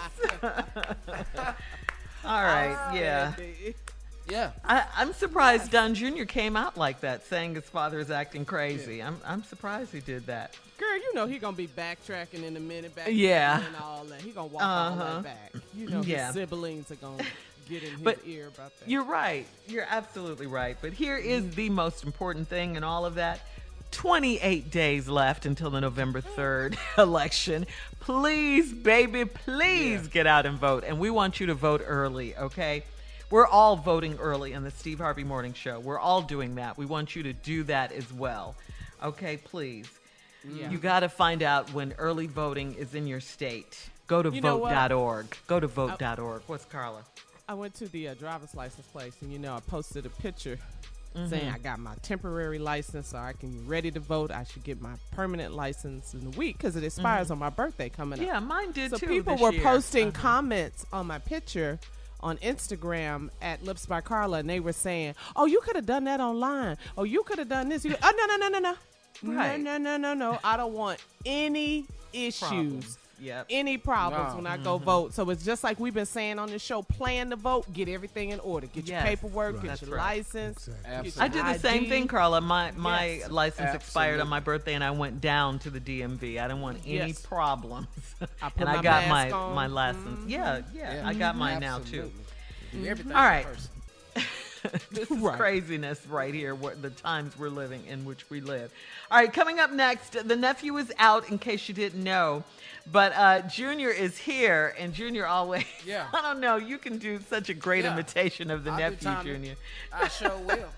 All right, yeah. Yeah. I'm surprised Don Jr. came out like that, saying his father is acting crazy. Yeah. I'm surprised he did that. Girl, you know he gonna be backtracking in a minute, and all that. He gonna walk all that back. You know his siblings are gonna get in his ear about that. You're right. You're absolutely right. But here is the most important thing in all of that. 28 days left until the November 3rd election. Please, baby, please get out and vote. And we want you to vote early, okay? We're all voting early in the Steve Harvey Morning Show. We're all doing that. We want you to do that as well. Okay, please. Yeah. You got to find out when early voting is in your state. Go to vote.org. Go to vote.org. What's Carla? I went to the driver's license place, and, I posted a picture saying I got my temporary license so I can be ready to vote. I should get my permanent license in a week because it expires on my birthday coming up. Yeah, mine did too. So people were posting comments on my picture on Instagram at Lips by Carla, and they were saying, "Oh, you could have done that online. Oh, you could have done this." No. Right. No. I don't want any issues. Any problems when I go vote. So it's just like we've been saying on the show, plan to vote, get everything in order. Get your paperwork, get your license. Exactly. I did the same thing, Carla. My license expired on my birthday, and I went down to the DMV. I didn't want any problems. And I got my license. Yeah, I got mine now, too. Do everything all right. first. This is craziness right here, the times we're living in which we live. All right, coming up next, the nephew is out, in case you didn't know. But Junior is here, and Junior always, I don't know, you can do such a great imitation of the nephew, Junior. I sure will.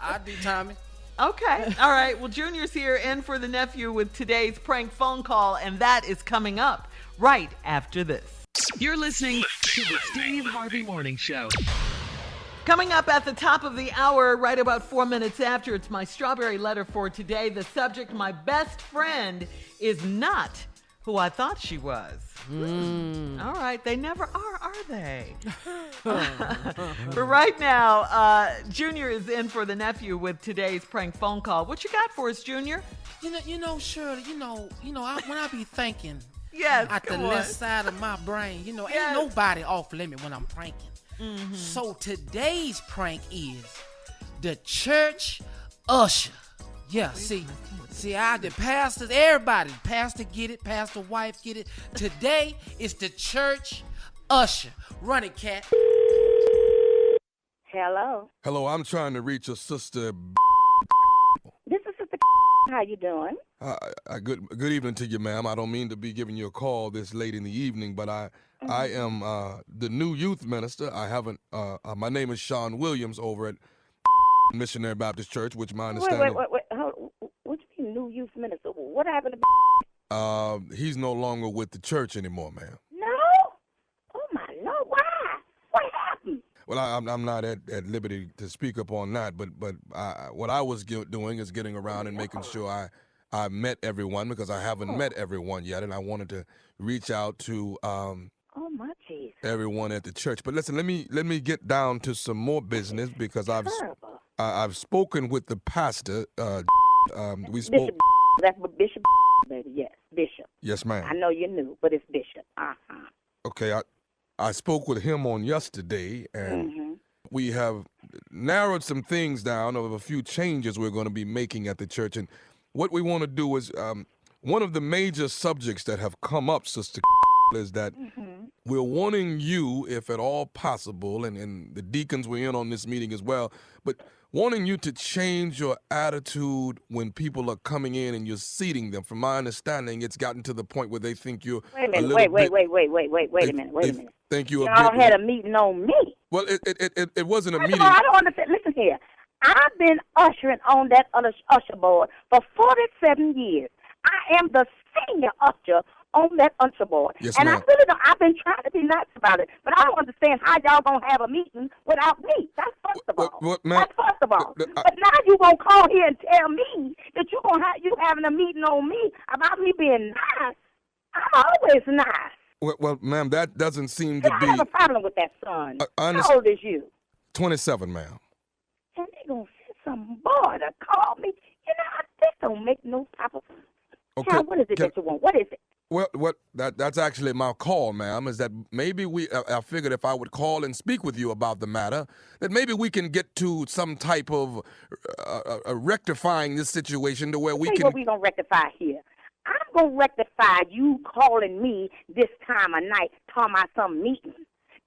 I do timing. Okay. All right. Well, Junior's here in for the nephew with today's prank phone call, and that is coming up right after this. You're listening to the Steve Harvey Morning Show. Coming up at the top of the hour, right about 4 minutes after, it's my strawberry letter for today. The subject, my best friend is not who I thought she was. All right, they never are they? But right now, Junior is in for the nephew with today's prank phone call. What you got for us, Junior? You know, Shirley, when I be thinking yes, at the left side of my brain, ain't nobody off limit when I'm pranking. Mm-hmm. So today's prank is the church usher. Yeah, see, the pastors, everybody, pastor get it, pastor wife get it. Today is the church usher. Run it, cat. Hello. Hello, I'm trying to reach a sister. This is Sister. How you doing? Good evening to you, ma'am. I don't mean to be giving you a call this late in the evening, but I am the new youth minister. I haven't. My name is Sean Williams over at Missionary Baptist Church, which my understanding. Wait. What you mean, new youth minister? What happened to? He's no longer with the church anymore, ma'am. No. Oh my Lord! Why? What happened? Well, I'm not at liberty to speak up on that, but what I was doing is getting around and making sure I met everyone, because I haven't met everyone yet, and I wanted to reach out to oh my Jesus. everyone at the church. But listen, let me get down to some more business, because I've spoken with the pastor. We spoke. Bishop, that's what Bishop, baby. Yes, Bishop. Yes, ma'am. I know you knew, but it's Bishop. Okay, I spoke with him on yesterday, and we have narrowed some things down of a few changes we're going to be making at the church. And what we want to do is, one of the major subjects that have come up, Sister, is that we're wanting you, if at all possible, and the deacons were in on this meeting as well, but wanting you to change your attitude when people are coming in and you're seating them. From my understanding, it's gotten to the point where they think you're Wait a minute. Wait a minute. Think you Y'all had a meeting on me. Well, it wasn't a First meeting. of all, I don't understand. Listen here. I've been ushering on that usher board for 47 years. I am the senior usher on that usher board. Yes, and ma'am. I really don't. I've been trying to be nice about it, but I don't understand how y'all gonna have a meeting without me. That's first of all. Ma'am, That's first of all. But now you gonna call here and tell me that you having a meeting on me about me being nice. I'm always nice. Well, ma'am, that doesn't seem to be. I have a problem with that, son. How old is you? 27, ma'am. And they gonna send some boy to call me. This don't make no type of. Okay. Child, what is it that you want? What is it? Well, that's actually my call, ma'am, is that maybe I figured if I would call and speak with you about the matter, that maybe we can get to some type of rectifying this situation to where we can. What we gonna rectify here? I'm gonna rectify you calling me this time of night, talking about some meeting.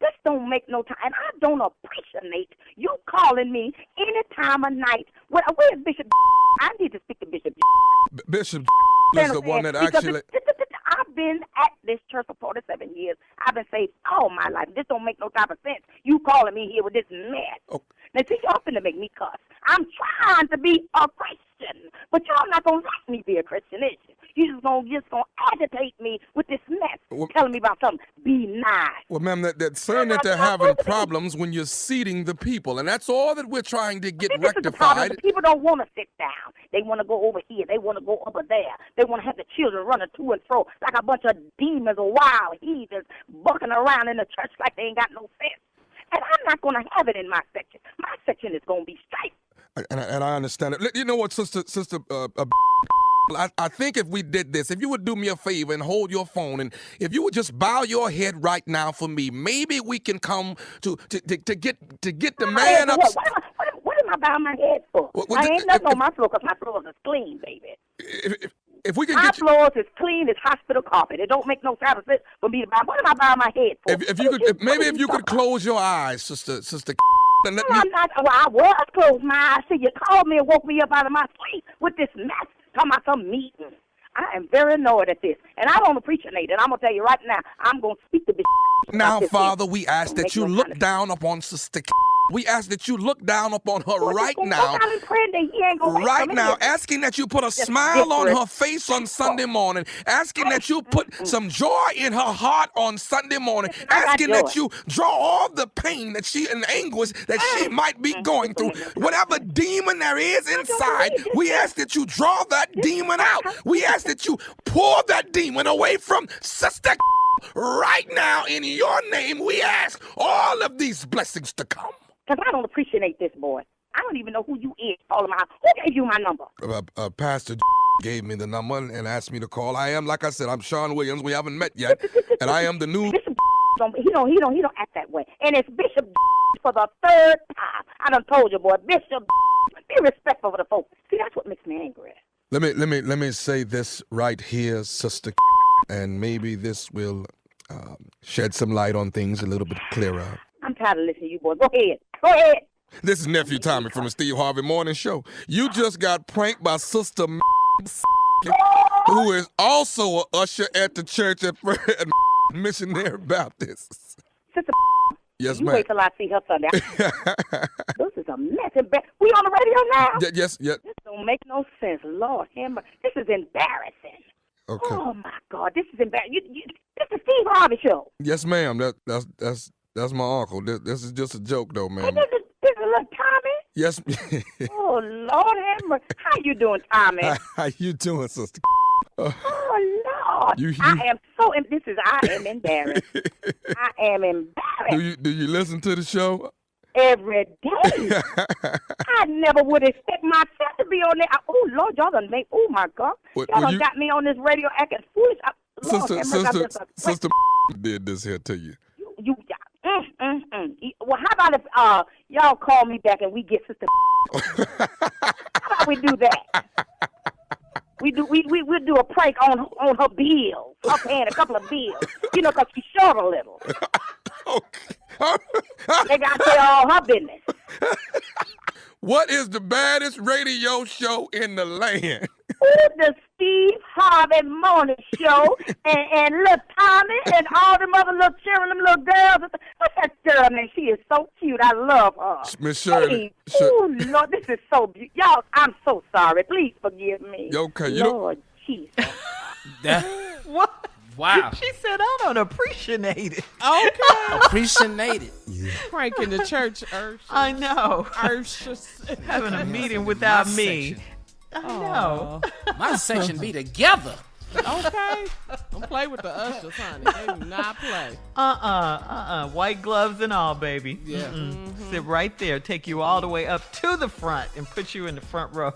This don't make no time, and I don't appreciate you calling me any time of night. Where's Bishop? I need to speak to Bishop. Bishop is the one that actually. I've been at this church for 47 years. I've been saved all my life. This don't make no type of sense. You calling me here with this mess. Oh. Now, see, y'all finna make me cuss. I'm trying to be a Christian, but y'all not gonna let me be a Christian, is you? You just gonna agitate me with this mess, telling me about something. Be nice. Well, ma'am, that's saying that they're having problems when you're seating the people, and that's all that we're trying to get rectified. The people don't want to sit down. They want to go over here. They want to go over there. They want to have the children running to and fro like a bunch of demons or wild heathens bucking around in the church like they ain't got no sense. And I'm not going to have it in my section. My section is going to be straight. And I understand it. You know what, Sister I think if we did this, if you would do me a favor and hold your phone, and if you would just bow your head right now for me, maybe we can come to get the man up. What am I bowing my head for? I ain't nothing on my floor, because my floors is clean, baby. If we can my floors is clean as hospital carpet. It don't make no type of sense for me to bow. What am I bowing my head for? If you could close your eyes, Sister. And let I'm not. Well, I was closed my eyes. See, you called me and woke me up out of my sleep with this mess. Talking about some meeting. I am very annoyed at this. And I don't appreciate it. And I'm going to tell you right now, I'm going to speak to this. Now, Father, we ask that you look down upon Sister We ask that you look down upon her right now. Asking that you put a smile on her face on Sunday morning. Asking that you put some joy in her heart on Sunday morning. Asking that you draw all the pain that she and anguish that she might be going through. Whatever demon there is inside, we ask that you draw that demon out. We ask that you pull that demon away from Sister right now. In your name, we ask all of these blessings to come. Because I don't appreciate this, boy. I don't even know who you is. Who gave you my number? Pastor gave me the number and asked me to call. I am, like I said, I'm Sean Williams. We haven't met yet, and I am the new. Bishop he don't act that way. And it's Bishop for the third time. I done told you, boy, Bishop, be respectful for the folks. See, that's what makes me angry. Let me say this right here, Sister, and maybe this will shed some light on things a little bit clearer. I'm tired of listening to you, boy. Go ahead. This is Nephew Tommy from the Steve Harvey Morning Show. You just got pranked by Sister who is also an usher at the church at Missionary Baptist. Sister yes, you ma'am. Wait till I see her Sunday. This is a mess. We on the radio now? Yes. This don't make no sense. Lord, this is embarrassing. Okay. Oh, my God. This is embarrassing. This is Steve Harvey Show. Yes, ma'am. That's my uncle. This is just a joke, though, ma'am. Hey, this is little Tommy? Yes. Oh, Lord have mercy. How you doing, Tommy? How you doing, Sister? Oh, Lord. I am embarrassed. I am embarrassed. Do you listen to the show? Every day. I never would expect myself to be on there. Oh, Lord, y'all done make, oh, my God. Y'all done got me on this radio acting foolish. Sister did this here to you. Well, how about if y'all call me back and we get Sister how about we do that? We'll do a prank on her bills. Her paying a couple of bills. Because she's short a little. Okay. They got to pay all her business. What is the baddest radio show in the land? The Steve Harvey Morning Show, and little Tommy, and all them other little children, them little girls. What's that girl name? She is so cute. I love her. Miss Shirley. Oh, Lord, this is so beautiful. Y'all, I'm so sorry. Please forgive me. Okay. Lord Jesus. What? Wow. She said, I don't appreciate it. Okay. Appreciate it. Pranking the church, I know. Having a meeting without me. Section. I know. My section be together. Okay. Don't play with the ushers, honey. They do not play. White gloves and all, baby. Yeah. Mm-hmm. Sit right there, take you all the way up to the front and put you in the front row.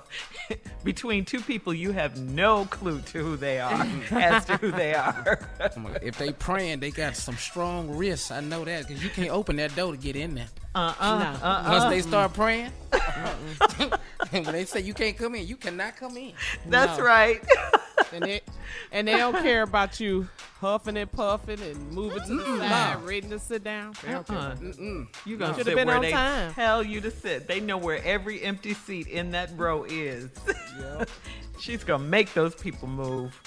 Between two people you have no clue to who they are, as to who they are. If they praying, they got some strong wrists. I know that, because you can't open that door to get in there. Once they start praying, when they say you can't come in, you cannot come in. That's right. And they don't care about you huffing and puffing and moving to the side, ready to sit down. You're gonna Should sit have been where on they time. tell you to sit. They know where every empty seat in that row is. Yep. She's gonna make those people move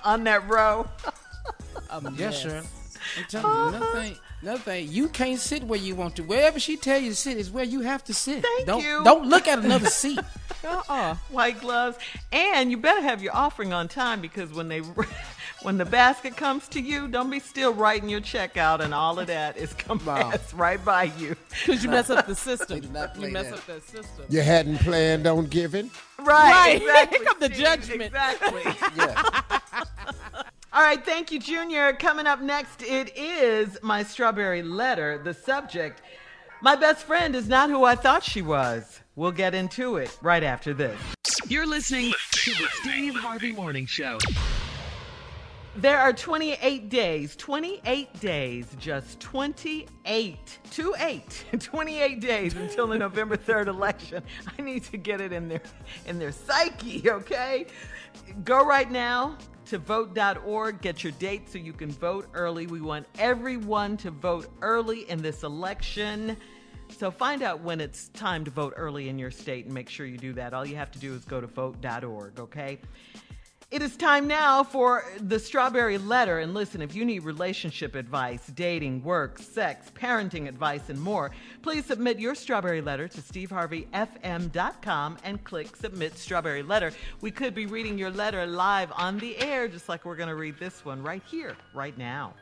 on that row. Yes, sir. I'm telling you, another thing, you can't sit where you want to. Wherever she tell you to sit is where you have to sit. Thank you. Don't look at another seat. White gloves, and you better have your offering on time, because when the basket comes to you, don't be still writing your check out and all of that is come pass right by you. Because you mess up the system. You mess up that system. You hadn't planned on giving? Right. Exactly. Here come the judgment. Exactly. Yeah. All right, thank you, Junior. Coming up next, it is my strawberry letter. The subject, my best friend is not who I thought she was. We'll get into it right after this. You're listening to the Steve Harvey Morning Show. There are 28 days, just 28 days until the November 3rd election. I need to get it in their psyche, okay? Go right now to vote.org. Get your date so you can vote early. We want everyone to vote early in this election. So find out when it's time to vote early in your state and make sure you do that. All you have to do is go to vote.org, okay? It is time now for the Strawberry Letter. And listen, if you need relationship advice, dating, work, sex, parenting advice, and more, please submit your Strawberry Letter to steveharveyfm.com and click Submit Strawberry Letter. We could be reading your letter live on the air, just like we're going to read this one right here, right now.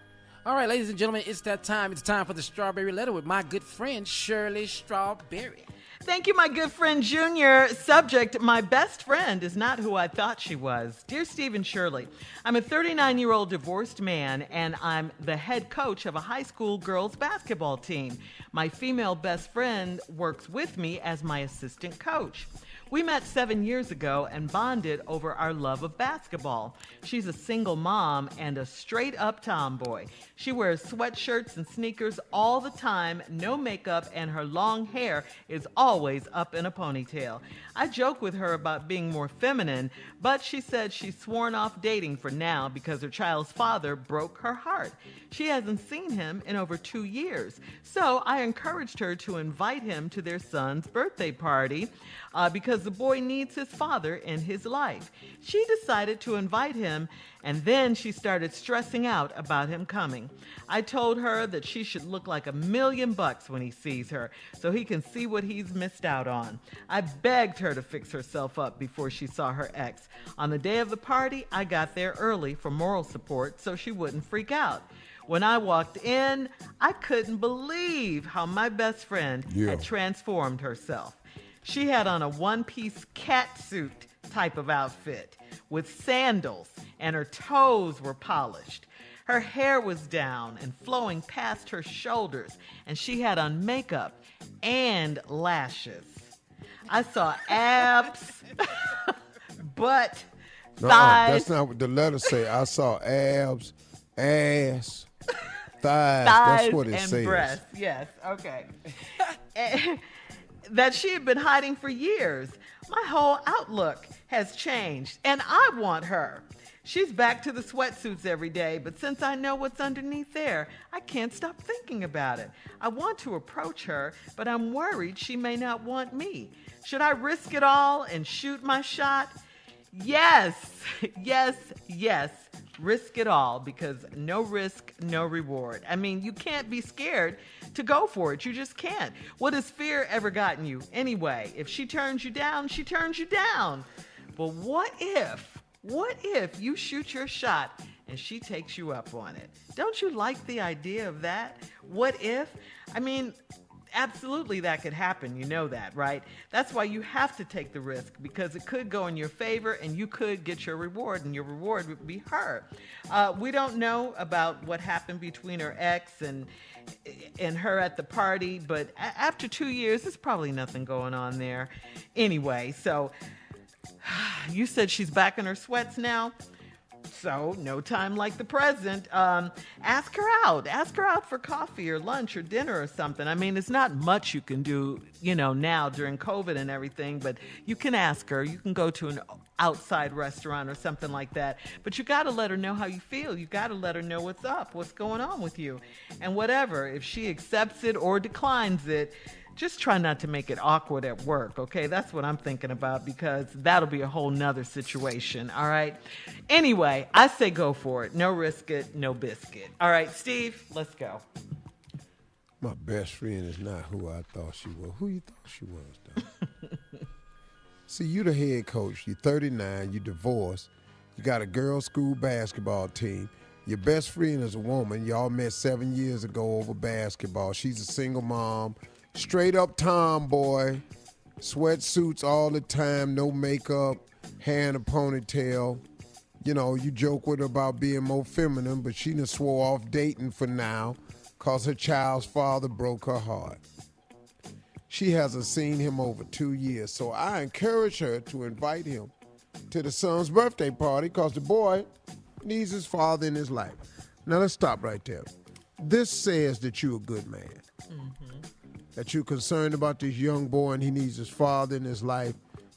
All right, ladies and gentlemen, it's that time. It's time for the Strawberry Letter with my good friend, Shirley Strawberry. Thank you, my good friend, Junior. Subject, my best friend is not who I thought she was. Dear Steve and Shirley, I'm a 39-year-old divorced man, and I'm the head coach of a high school girls basketball team. My female best friend works with me as my assistant coach. We met 7 years ago and bonded over our love of basketball. She's a single mom and a straight-up tomboy. She wears sweatshirts and sneakers all the time, no makeup, and her long hair is always up in a ponytail. I joke with her about being more feminine, but she said she's sworn off dating for now because her child's father broke her heart. She hasn't seen him in over 2 years, so I encouraged her to invite him to their son's birthday party because the boy needs his father in his life. She decided to invite him, and then she started stressing out about him coming. I told her that she should look like $1 million when he sees her so he can see what he's missed out on. I begged her to fix herself up before she saw her ex. On the day of the party, I got there early for moral support so she wouldn't freak out. When I walked in, I couldn't believe how my best friend had transformed herself. She had on a one-piece catsuit type of outfit with sandals, and her toes were polished. Her hair was down and flowing past her shoulders, and she had on makeup and lashes. I saw abs, butt, thighs. That's not what the letter say. I saw abs, ass, thighs. That's what it says. And breasts. Yes. Okay. That she had been hiding for years. My whole outlook has changed, and I want her. She's back to the sweatsuits every day, but since I know what's underneath there, I can't stop thinking about it. I want to approach her, but I'm worried she may not want me. Should I risk it all and shoot my shot? Yes, yes, yes. Risk it all, because no risk, no reward. I mean, you can't be scared to go for it. You just can't. What has fear ever gotten you? Anyway, if she turns you down, she turns you down. But what if you shoot your shot and she takes you up on it? Don't you like the idea of that? What if? I mean, absolutely that could happen. You know that, right? That's why you have to take the risk, because it could go in your favor and you could get your reward, and your reward would be her. We don't know about what happened between her ex and her at the party, but after 2 years, there's probably nothing going on there. Anyway, so you said she's back in her sweats now. So, no time like the present. Ask her out. Ask her out for coffee or lunch or dinner or something. I mean, it's not much you can do, now during COVID and everything, but you can ask her. You can go to an outside restaurant or something like that. But you got to let her know how you feel. You got to let her know what's up, what's going on with you. And whatever, if she accepts it or declines it, just try not to make it awkward at work, okay? That's what I'm thinking about, because that'll be a whole nother situation, all right? Anyway, I say go for it. No risk it, no biscuit. All right, Steve, let's go. My best friend is not who I thought she was. Who you thought she was, though? See, you the head coach. You're 39. You divorced. You got a girls' school basketball team. Your best friend is a woman. Y'all met 7 years ago over basketball. She's a single mom. Straight up tomboy, sweatsuits all the time, no makeup, hair in a ponytail. You joke with her about being more feminine, but she done swore off dating for now because her child's father broke her heart. She hasn't seen him over 2 years, so I encourage her to invite him to the son's birthday party because the boy needs his father in his life. Now let's stop right there. This says that you're a good man. Mm-hmm. That you're concerned about this young boy and he needs his father in his life.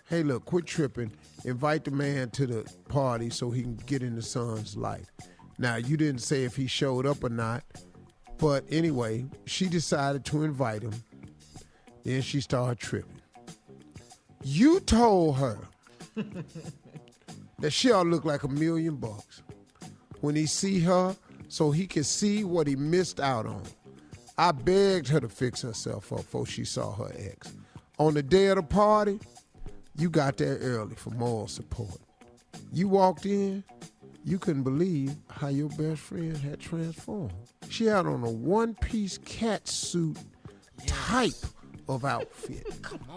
Hey, look, quit tripping. Invite the man to the party so he can get in the son's life. Now, you didn't say if he showed up or not, but anyway, she decided to invite him. Then she started tripping. You told her that she ought to look like $1,000,000 when he see her so he can see what he missed out on. I begged her to fix herself up before she saw her ex. On the day of the party, you got there early for moral support. You walked in, you couldn't believe how your best friend had transformed. She had on a one-piece cat suit type of outfit.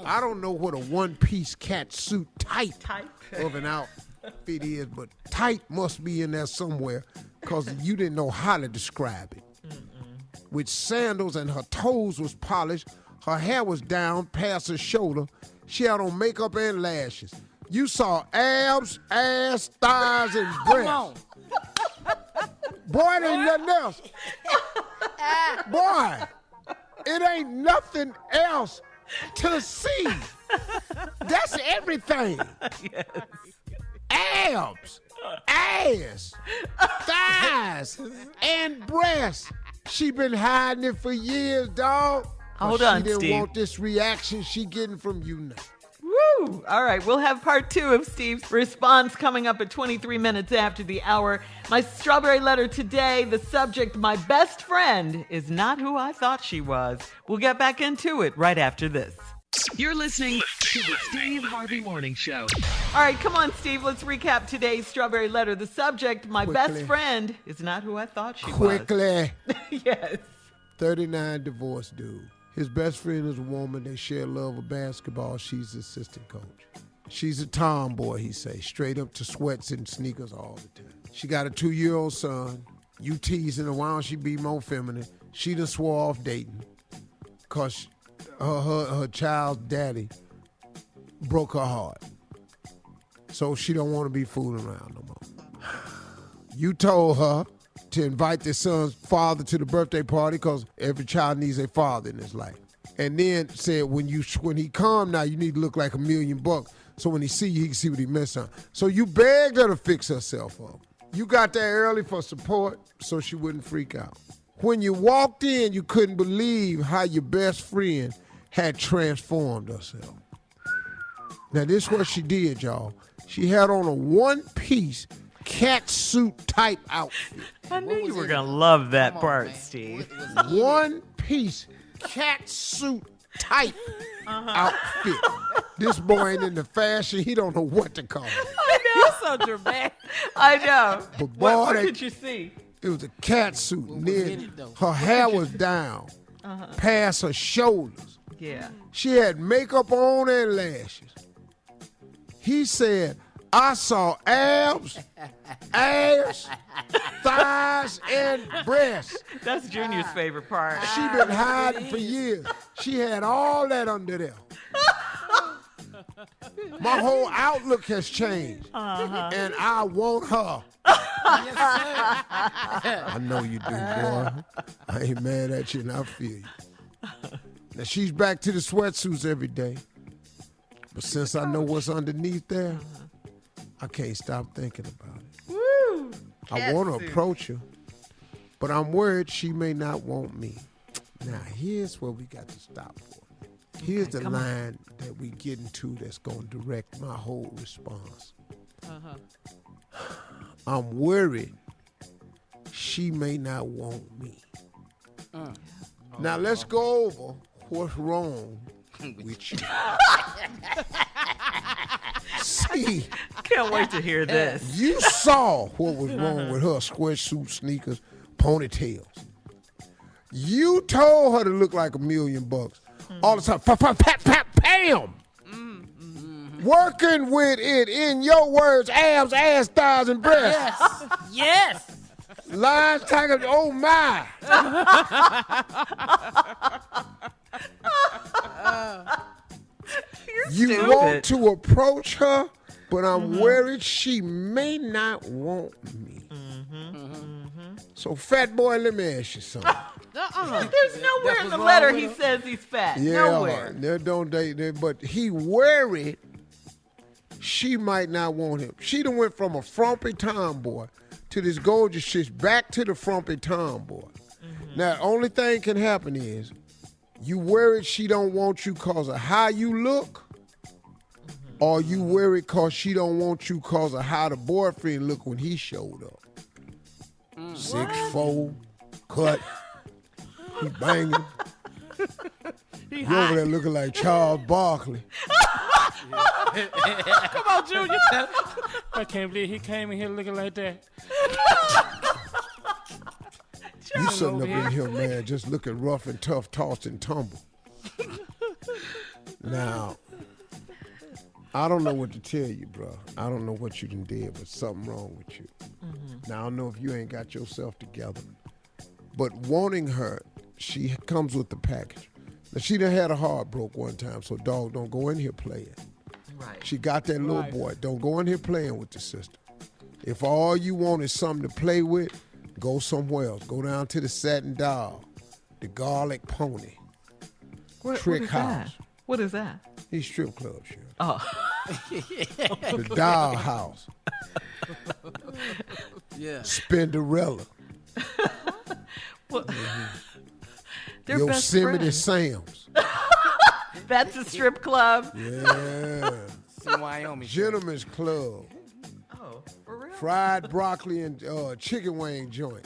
I don't know what a one-piece cat suit type of an outfit is, but type must be in there somewhere because you didn't know how to describe it. With sandals and her toes was polished, her hair was down past her shoulder. She had on makeup and lashes. You saw abs, ass, thighs, and breasts. Boy, it ain't nothing else. Boy, it ain't nothing else to see. That's everything. Yes. Abs, ass, thighs, and breasts. She been hiding it for years, dog. Hold on, Steve. She didn't Steve. want this reaction she getting from you now. Woo! All right, we'll have part 2 of Steve's response coming up at 23 minutes after the hour. My strawberry letter today, the subject, my best friend is not who I thought she was. We'll get back into it right after this. You're listening to the Steve Harvey Morning Show. All right, come on, Steve. Let's recap today's strawberry letter. The subject, my best friend is not who I thought she was. Quickly. Yes. 39 divorced dude. His best friend is a woman. They share love of basketball. She's the assistant coach. She's a tomboy, he say, straight up to sweats and sneakers all the time. She got a 2-year-old son. You teasing her, why don't she be more feminine? She done swore off dating because her child's daddy broke her heart. So she don't want to be fooling around no more. You told her to invite their son's father to the birthday party because every child needs a father in his life. And then said when he come now, you need to look like $1,000,000 so when he see you, he can see what he missed on. So you begged her to fix herself up. You got there early for support so she wouldn't freak out. When you walked in, you couldn't believe how your best friend had transformed herself. Now this is what she did, y'all. She had on a one-piece cat suit type outfit. I knew you were going to love that part, Steve. One-piece cat suit type outfit. This boy ain't into fashion. He don't know what to call it. I know. You're so dramatic. I know. But boy, what did you see? It was a cat suit. And then her hair was down past her shoulders. Yeah. She had makeup on and lashes. He said, I saw abs, ass, thighs, and breasts. That's Junior's favorite part. She been hiding for years. She had all that under there. My whole outlook has changed, and I want her. I know you do, boy. I ain't mad at you, and I feel you. Now, she's back to the sweatsuits every day. But since I know what's underneath there, I can't stop thinking about it. Woo! I want to approach her, but I'm worried she may not want me. Now, here's where we got to stop for. Here's the line that we get into that's going to direct my whole response. I'm worried she may not want me. Now, let's go over what's wrong with you. See, can't wait to hear this. You saw what was wrong with her sweatsuit, sneakers, ponytails. You told her to look like $1,000,000 all the time. Pam. Working with it, in your words, abs, ass, thighs, and breasts. Yes. Lines, tagging, oh my. You want to approach her, but I'm worried she may not want me. So, fat boy, let me ask you something. There's nowhere in the letter he says he's fat. Nowhere. Don't date, but he worried she might not want him. She done went from a frumpy tomboy to this gorgeous shit, back to the frumpy tomboy. Now, only thing can happen is you worried she don't want you because of how you look Or you worried because she don't want you because of how the boyfriend looked when he showed up. 6'4", cut, he banging. You over there looking like Charles Barkley. Come on, Junior. I can't believe he came in here looking like that. You sitting up in here, man, just looking rough and tough, tossed and tumble. Now, I don't know what to tell you, bro. I don't know what you done did, but something wrong with you. Now, I don't know if you ain't got yourself together. But wanting her, she comes with the package. Now, she done had a heart broke one time, so dog, don't go in here playing. Right. She got that little boy. Don't go in here playing with the sister. If all you want is something to play with, go somewhere else. Go down to the Satin Doll, the Garlic Pony, Trick House. What is that? These strip clubs, Shirley. Oh. The Doll House. Yeah. Spinderella. Well, they're best Yosemite friends. Sam's. That's a strip club. Yeah. It's in Wyoming. Gentlemen's Club. Oh, for real? Fried broccoli and chicken wing joint.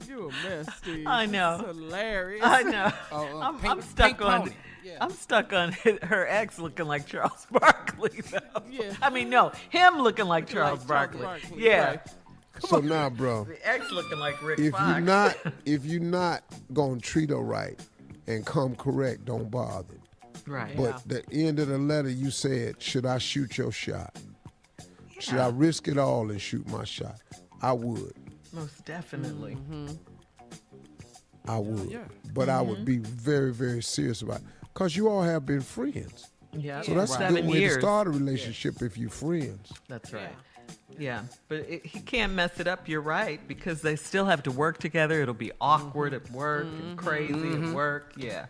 You a mess, Steve. I know. It's hilarious. I know. I'm stuck pink on. pony. Yeah. I'm stuck on her ex looking like Charles Barkley, though. Yeah. I mean, no, him looking like Charles Barkley. Yeah. Right. So now, bro, The ex looking like Rick if Fox. you're not gonna treat her right and come correct, don't bother. Right. But the end of the letter, you said, should I shoot your shot? Should I risk it all and shoot my shot? I would. Most definitely. I would. But I would be very, very serious about it. Because you all have been friends. Yeah. So that's a 7 good way years. to start a relationship if you're friends. That's right. Yeah, but he can't mess it up. You're right, because they still have to work together. It'll be awkward at work and crazy at work. Yeah.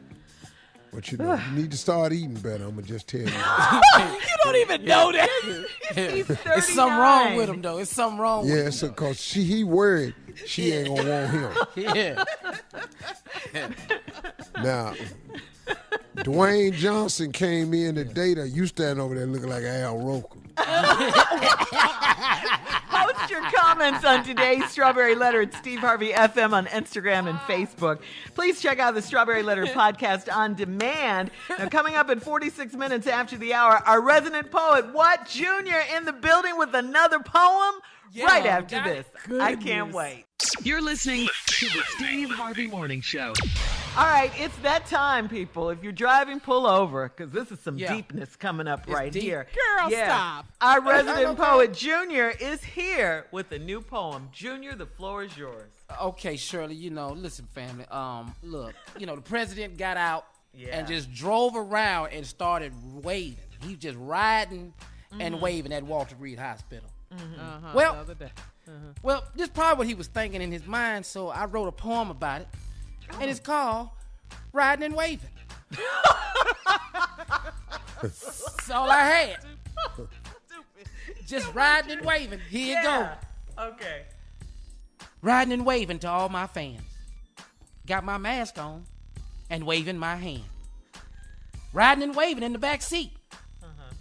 But you know, you need to start eating better. I'm going to just tell you. You don't even know that. He's 39. It's something wrong with him, though. It's something wrong with him. Yeah, so because he worried she ain't going to want him. Yeah. Now, Dwayne Johnson came in to date her. You stand over there looking like Al Roker. Post your comments on today's Strawberry Letter at Steve Harvey FM on Instagram and Facebook. Please check out the Strawberry Letter podcast on demand. Now, coming up in 46 minutes after the hour, our resident poet, What Junior, in the building with another poem right after this. I can't wait. You're listening to the Steve Harvey Morning Show. All right, it's that time, people. If you're driving, pull over, because this is some deepness coming up right deep. here. Girl, stop. Our resident poet, Junior, is here with a new poem. Junior, the floor is yours. Okay, Shirley, listen, family. Look, the president got out Yeah. and just drove around and started waving. He was just riding and waving at Walter Reed Hospital. Well, the other day. Well, this is probably what he was thinking in his mind, so I wrote a poem about it, and it's called Riding and Waving. That's all I had. Just riding and waving. Here you go. Okay. Riding and waving to all my fans. Got my mask on and waving my hand. Riding and waving in the back seat.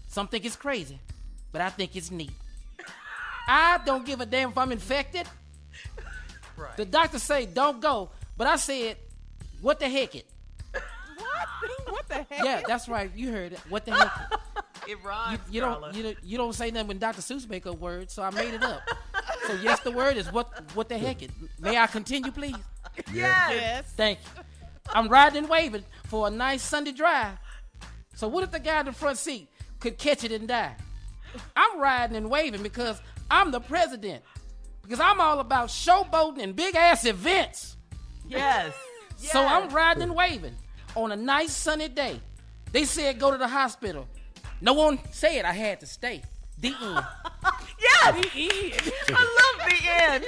Some think it's crazy, but I think it's neat. I don't give a damn if I'm infected. Right. The doctor say don't go, but I said, what the heck it? What the heck? Yeah, that's right. You heard it. What the heck it? It rhymes, You don't say nothing when Dr. Seuss make a word, so I made it up. So yes, the word is what the heck it. May I continue, please? Yes. Thank you. I'm riding and waving for a nice Sunday drive. So what if the guy in the front seat could catch it and die? I'm riding and waving because I'm the president. Because I'm all about showboating and big ass events. Yes. So I'm riding and waving on a nice sunny day. They said go to the hospital. No one said I had to stay. The end. Yes. The end. I love the end.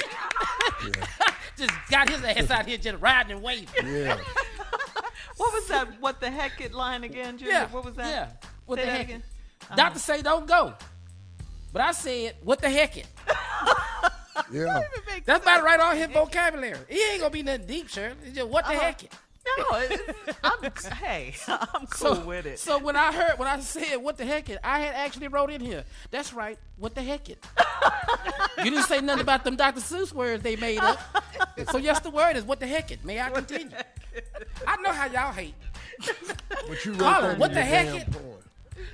Just got his ass out here just riding and waving. Yeah. What was that? What the heck it line again, Junior? Yeah. What was that? Yeah. What Say the that heck? again? Doctor say don't go. But I said, what the heck it? Yeah. That's about right on his vocabulary. He ain't gonna be nothing deep, Shirley. It's just what the heck it? No, I'm cool with it. So when I said what the heck it, I had actually wrote in here. That's right, what the heck it. You didn't say nothing about them Dr. Seuss words they made up. So yes, the word is what the heck it. May I continue? I know how y'all hate. But you Colin, what the heck it?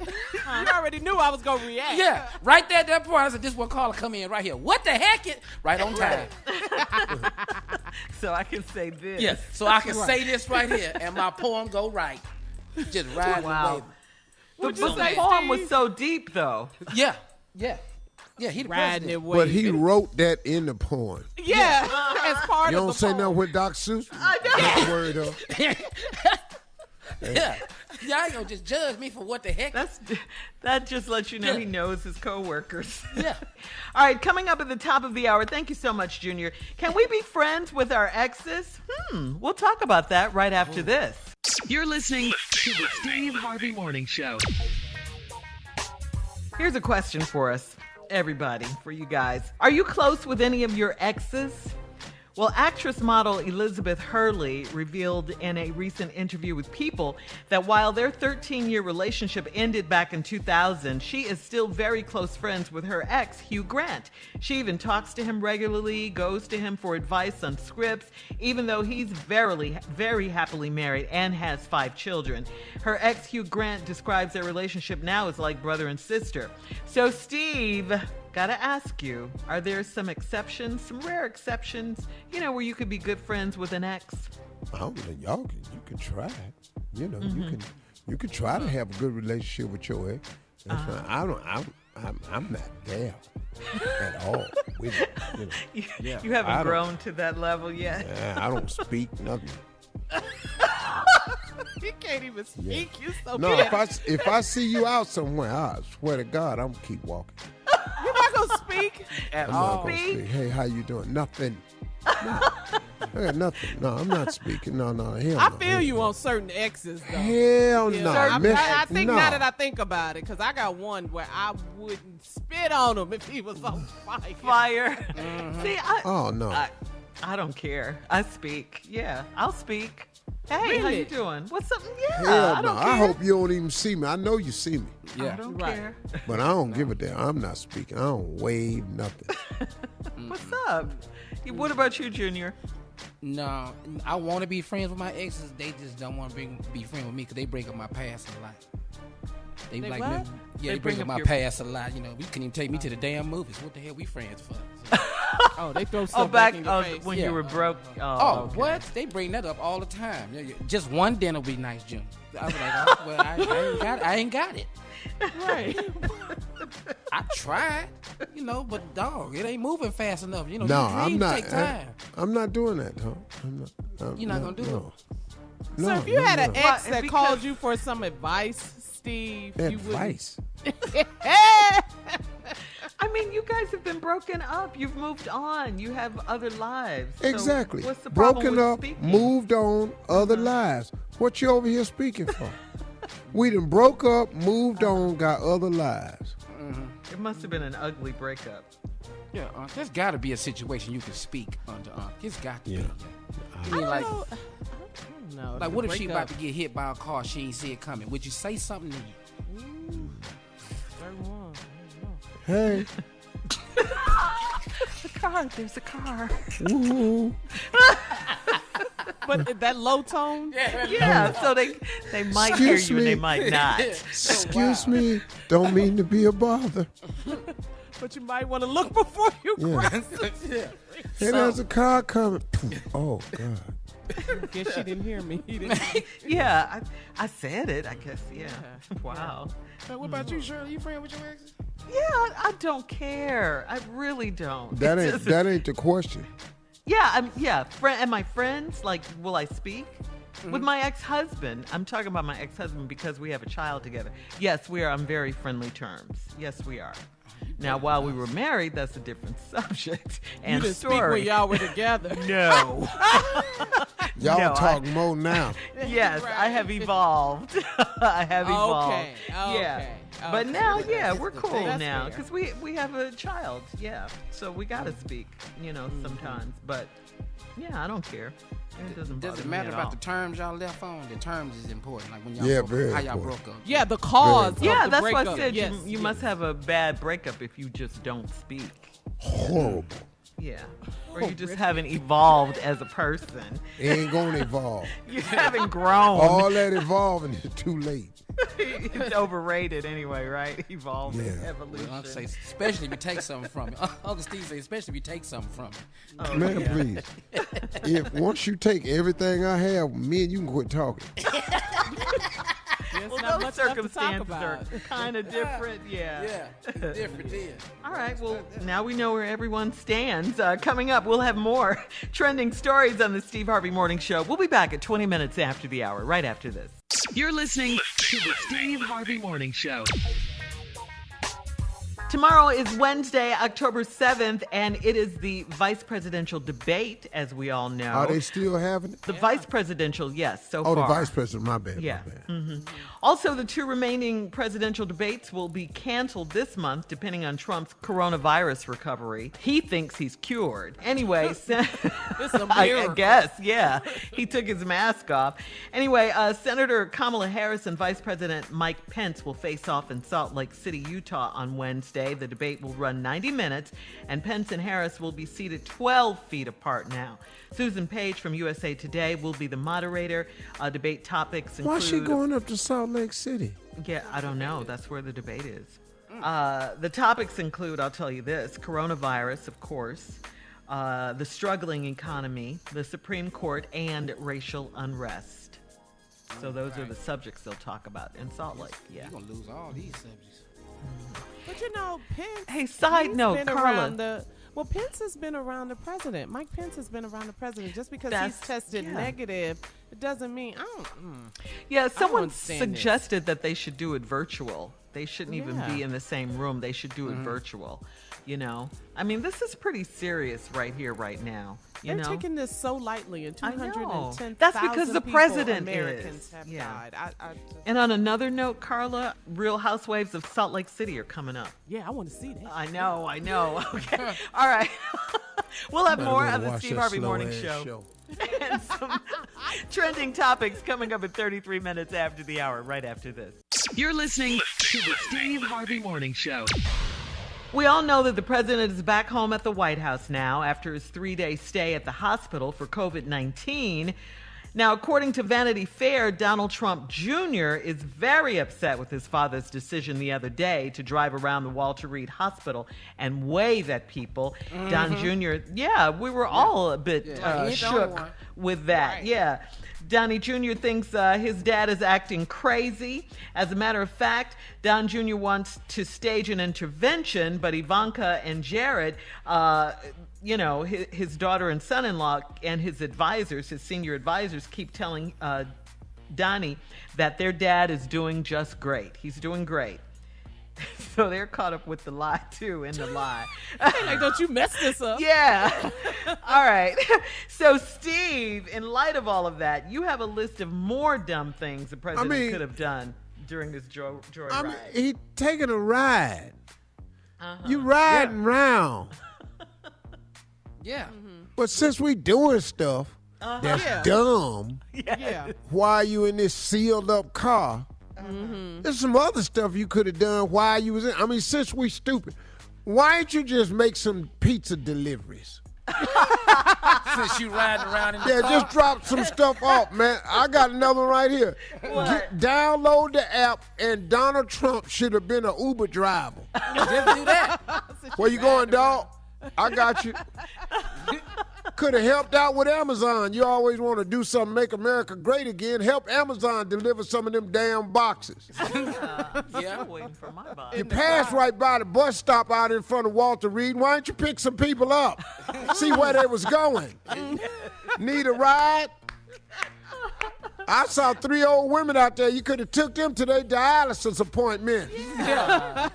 You already knew I was gonna react. Yeah, right there at that point, I said, this one caller come in right here. What the heck it? Right on time. So I can say this. Yes, so I can say this right here, and my poem go right. Just riding wow. the The poem was so deep, though. Yeah, he the riding president. But he wrote that in the poem. Yeah, as part You of don't the say poem. nothing with Dr. Seuss? I know. Get the word up. Yeah. Y'all ain't gonna just judge me for what the heck. That just lets you know he knows his coworkers. Yeah. All right, coming up at the top of the hour. Thank you so much, Junior. Can we be friends with our exes? We'll talk about that right after this. You're listening to the Steve Harvey Morning Show. Here's a question for us, everybody, for you guys. Are you close with any of your exes? Well, actress model Elizabeth Hurley revealed in a recent interview with People that while their 13-year relationship ended back in 2000, she is still very close friends with her ex, Hugh Grant. She even talks to him regularly, goes to him for advice on scripts, even though he's very happily married and has 5 children. Her ex, Hugh Grant, describes their relationship now as like brother and sister. So, Steve, gotta ask you, are there some exceptions, some rare exceptions, where you could be good friends with an ex? You can try. You can try to have a good relationship with your ex. I'm not there at all. You haven't grown to that level yet. I don't speak nothing. You can't even speak. Yeah. You so No, bad. if I see you out somewhere, I swear to God, I'm gonna keep walking. You're not gonna speak I'm not gonna speak. Hey, how you doing? Nothing. No. Nothing. No, I'm not speaking. No. Hell I no. feel you on certain exes, though. Hell no. I think no. now that I think about it, because I got one where I wouldn't spit on him if he was on fire. Mm-hmm. See, oh no. I don't care. I speak. Yeah, I'll speak. Hey, really? How you doing? What's up? Yeah, Hell I no. don't care. I hope you don't even see me. I know you see me. Yeah. I don't care. But I don't give a damn. I'm not speaking. I don't wave nothing. What's up? What about you, Junior? No, I want to be friends with my exes. They just don't want to be friends with me because they bring up my past a lot. They like, what? Yeah, they bring up my past a lot. You couldn't even take me to the damn movies. What the hell we friends for? Oh, they throw stuff back in your face. When you were broke. Okay. What? They bring that up all the time. Just one dinner would be nice, Jim. I was like, well, I ain't got it. Right. I tried, but dog, it ain't moving fast enough. No, dreams I'm not. Take time. I'm not doing that, huh? You're not gonna do it. So if you had an ex that called you for some advice, Steve, advice. You wouldn't. I mean, you guys have been broken up. You've moved on. You have other lives. Exactly. So what's the problem broken with up, speaking? moved on, other lives. What you over here speaking for? We done broke up, moved on, got other lives. Mm-hmm. It must have been an ugly breakup. Yeah, there's got to be a situation you can speak under. It's got to be. I don't know. Like, what if she about to get hit by a car? She ain't see it coming. Would you say something to you? Hey. There's a car. Ooh. But that low tone? Yeah, so they might hear you and they might not. Excuse me, don't mean to be a bother. But you might want to look before you cry. Hey, there's a car coming. Oh, God. I guess she didn't hear me. Yeah, I said it, I guess, yeah. Wow. What about you, Shirley? You friend with your ex? Yeah, I don't care. I really don't. That ain't the question. Yeah, am I friends? Like, will I speak? Mm-hmm. With my ex-husband. I'm talking about my ex-husband because we have a child together. Yes, we are on very friendly terms. Yes, we are. Now, while we were married, that's a different subject and you didn't story. speak when y'all were together. No. Y'all talk more now. Yes, right. I have evolved. I have evolved. Okay. Yeah. But now, we're cool That's now fair. because we have a child. Yeah, so we gotta speak, sometimes. But yeah, I don't care. It doesn't Does it bother me matter at about all. the terms y'all left on? The terms is important. Like when y'all Yeah, broke very up, how y'all important. broke up. Yeah, the cause. Yeah, of the that's why I breakup. said Yes, you must have a bad breakup if you just don't speak. Horrible. Yeah. Or you just haven't evolved as a person. It ain't gonna evolve. You haven't grown. All that evolving is too late. It's overrated anyway, right? Evolving, evolution. Well, Uncle say, especially if you take something from it. Uncle Steve say, especially if you take something from it. Oh, Man, please. If once you take everything I have, me and you can quit talking. There's Well, not those much left to talk circumstances are about. kind of different. Yeah. Different then. All right, well, now we know where everyone stands. Coming up, we'll have more trending stories on the Steve Harvey Morning Show. We'll be back at 20 minutes after the hour, right after this. You're listening to the Steve Harvey Morning Show. Tomorrow is Wednesday, October 7th, and it is the vice presidential debate, as we all know. Are they still having it? The vice presidential, yes, so far. Oh, the vice president, my bad. Yeah. My bad. Mhm. Also, the two remaining presidential debates will be canceled this month, depending on Trump's coronavirus recovery. He thinks he's cured. Anyway, It's a I miracle. guess, yeah. He took his mask off. Anyway, Senator Kamala Harris and Vice President Mike Pence will face off in Salt Lake City, Utah on Wednesday. The debate will run 90 minutes, and Pence and Harris will be seated 12 feet apart now. Susan Page from USA Today will be the moderator. Debate topics include... Why is she going up to Salt Lake City? Yeah, I don't know. That's where the debate is. The topics include, I'll tell you this, coronavirus, of course, the struggling economy, the Supreme Court, and racial unrest. So those are the subjects they'll talk about in Salt Lake. Yeah. You're going to lose all these subjects. But you know, Pence. Hey, side he's note, been Carla. around well, Pence has been around the president. Mike Pence has been around the president. Just because That's- he's tested yeah. negative, it doesn't mean I don't. Yeah, I someone don't understand suggested that they should do it virtual. They shouldn't even Yeah. be in the same room. They should do it virtual. You know, I mean, this is pretty serious right here, right now. You They're know, taking this so lightly, and I know. 210,000 That's because the people, president Americans is. have Yeah. died. I just, And on another note, Carla, Real Housewives of Salt Lake City are coming up. yeah, I want to see that. I know. Okay. All right. We'll have Better more go of the watch Steve that Harvey Morning slow-ass Show. And some trending topics coming up at 33 minutes after the hour, right after this. You're listening to the Steve Harvey Morning Show. We all know that the president is back home at the White House now after his 3-day stay at the hospital for COVID-19. Now, according to Vanity Fair, Donald Trump Jr. is very upset with his father's decision the other day to drive around the Walter Reed Hospital and wave at people. Don Jr., we were all a bit he ain't the only shook one. with that. Right. Yeah. Donnie Jr. thinks his dad is acting crazy. As a matter of fact, Don Jr. wants to stage an intervention, but Ivanka and Jared, his daughter and son-in-law and his advisors, his senior advisors, keep telling Donnie that their dad is doing just great. He's doing great. So they're caught up with the lie, too, in the lie. Like, don't you mess this up? Yeah. All right. So, Steve, in light of all of that, you have a list of more dumb things the president could have done during this joy I ride. mean, he taking a ride. You riding round. Yeah. But since we doing stuff that's Yeah. dumb, Yeah. why you in this sealed up car? There's some other stuff you could have done while you was in. I mean, since we stupid, why don't you just make some pizza deliveries? Since you riding around in the Yeah, car. just drop some stuff off, man. I got another one right here. Download the app, and Donald Trump should have been an Uber driver. Just do that. Where you going, dog? I got you. Could have helped out with Amazon. You always want to do something, make America great again. Help Amazon deliver some of them damn boxes. Yeah. Waiting for my box. You pass right by the bus stop out in front of Walter Reed. Why don't you pick some people up? See where they was going. Need a ride? I saw 3 old women out there. You could have took them to their dialysis appointment. Yeah.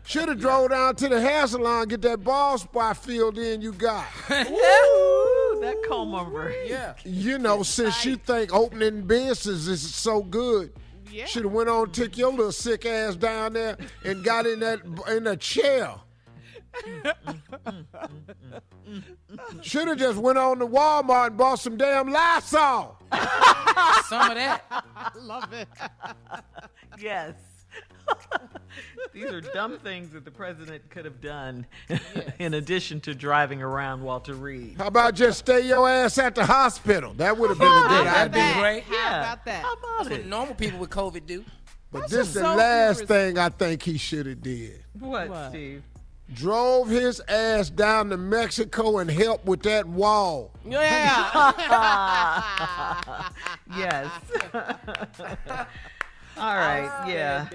Should have drove down to the hair salon, get that bald spot filled in you got. Ooh, that comb over. Yeah. You know, since you think opening business is so good, Yeah. Should have went on, took your little sick ass down there and got in a chair. Should have just went on to Walmart and bought some damn Lysol. Some of that. I love it. Yes. These are dumb things that the president could have done in addition to driving around Walter Reed. How about just stay your ass at the hospital? That would have been a good That'd idea. be great. How about that? How about That's it? what normal people with COVID do. But this is the last thing I think he should have did. What, Steve? Drove his ass down to Mexico and helped with that wall. Yeah. Yes. All right, yeah.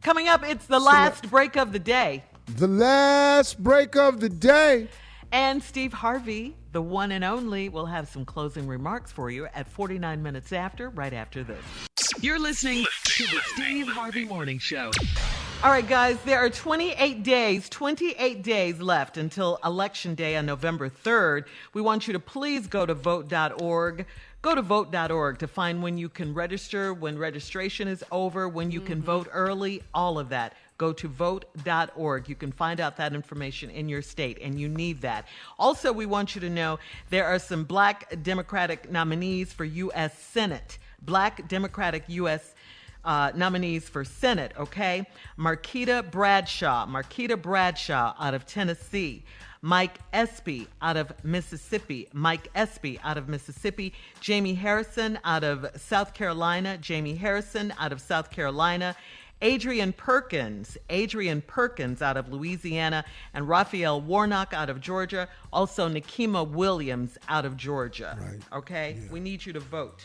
Coming up, it's the last break of the day. The last break of the day. And Steve Harvey, the one and only, will have some closing remarks for you at 49 minutes after, right after this. You're listening to the Steve Harvey Morning Show. All right, guys, there are 28 days left until Election Day on November 3rd. We want you to please go to vote.org. Go to vote.org to find when you can register, when registration is over, when you can vote early, all of that. Go to vote.org. You can find out that information in your state, and you need that. Also, we want you to know there are some Black Democratic nominees for U.S. Senate. Black Democratic U.S. Nominees for Senate, okay? Marquita Bradshaw out of Tennessee. Mike Espy out of Mississippi. Jamie Harrison out of South Carolina. Adrian Perkins out of Louisiana, and Raphael Warnock out of Georgia. Also, Nikema Williams out of Georgia. Right. Okay? Yeah. We need you to vote.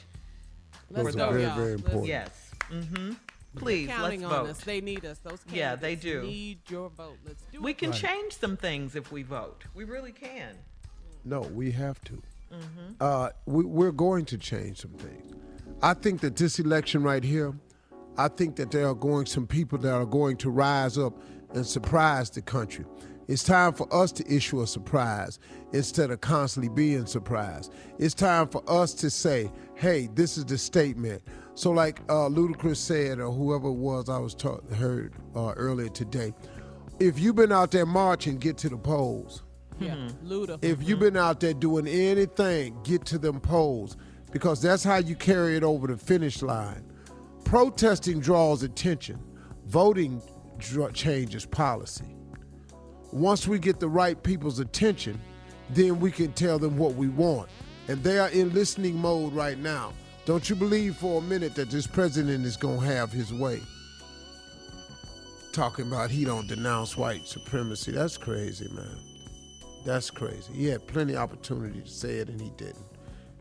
Those are very, very important. Yes. Mm-hmm. Please, They're counting let's on vote. us. They need us. Those candidates yeah, they do. Need your vote. Let's do it. We can change some things if we vote. We really can. No, we have to. We're going to change some things. I think that this election right here, I think that there are some people that are going to rise up and surprise the country. It's time for us to issue a surprise instead of constantly being surprised. It's time for us to say, hey, this is the statement. So like Ludacris said, or whoever it was I heard earlier today, if you've been out there marching, get to the polls. Yeah, Luda. If you've been out there doing anything, get to them polls, because that's how you carry it over the finish line. Protesting draws attention. Voting changes policy. Once we get the right people's attention, then we can tell them what we want. And they are in listening mode right now. Don't you believe for a minute that this president is going to have his way? Talking about he don't denounce white supremacy. That's crazy, man. That's crazy. He had plenty of opportunity to say it and he didn't.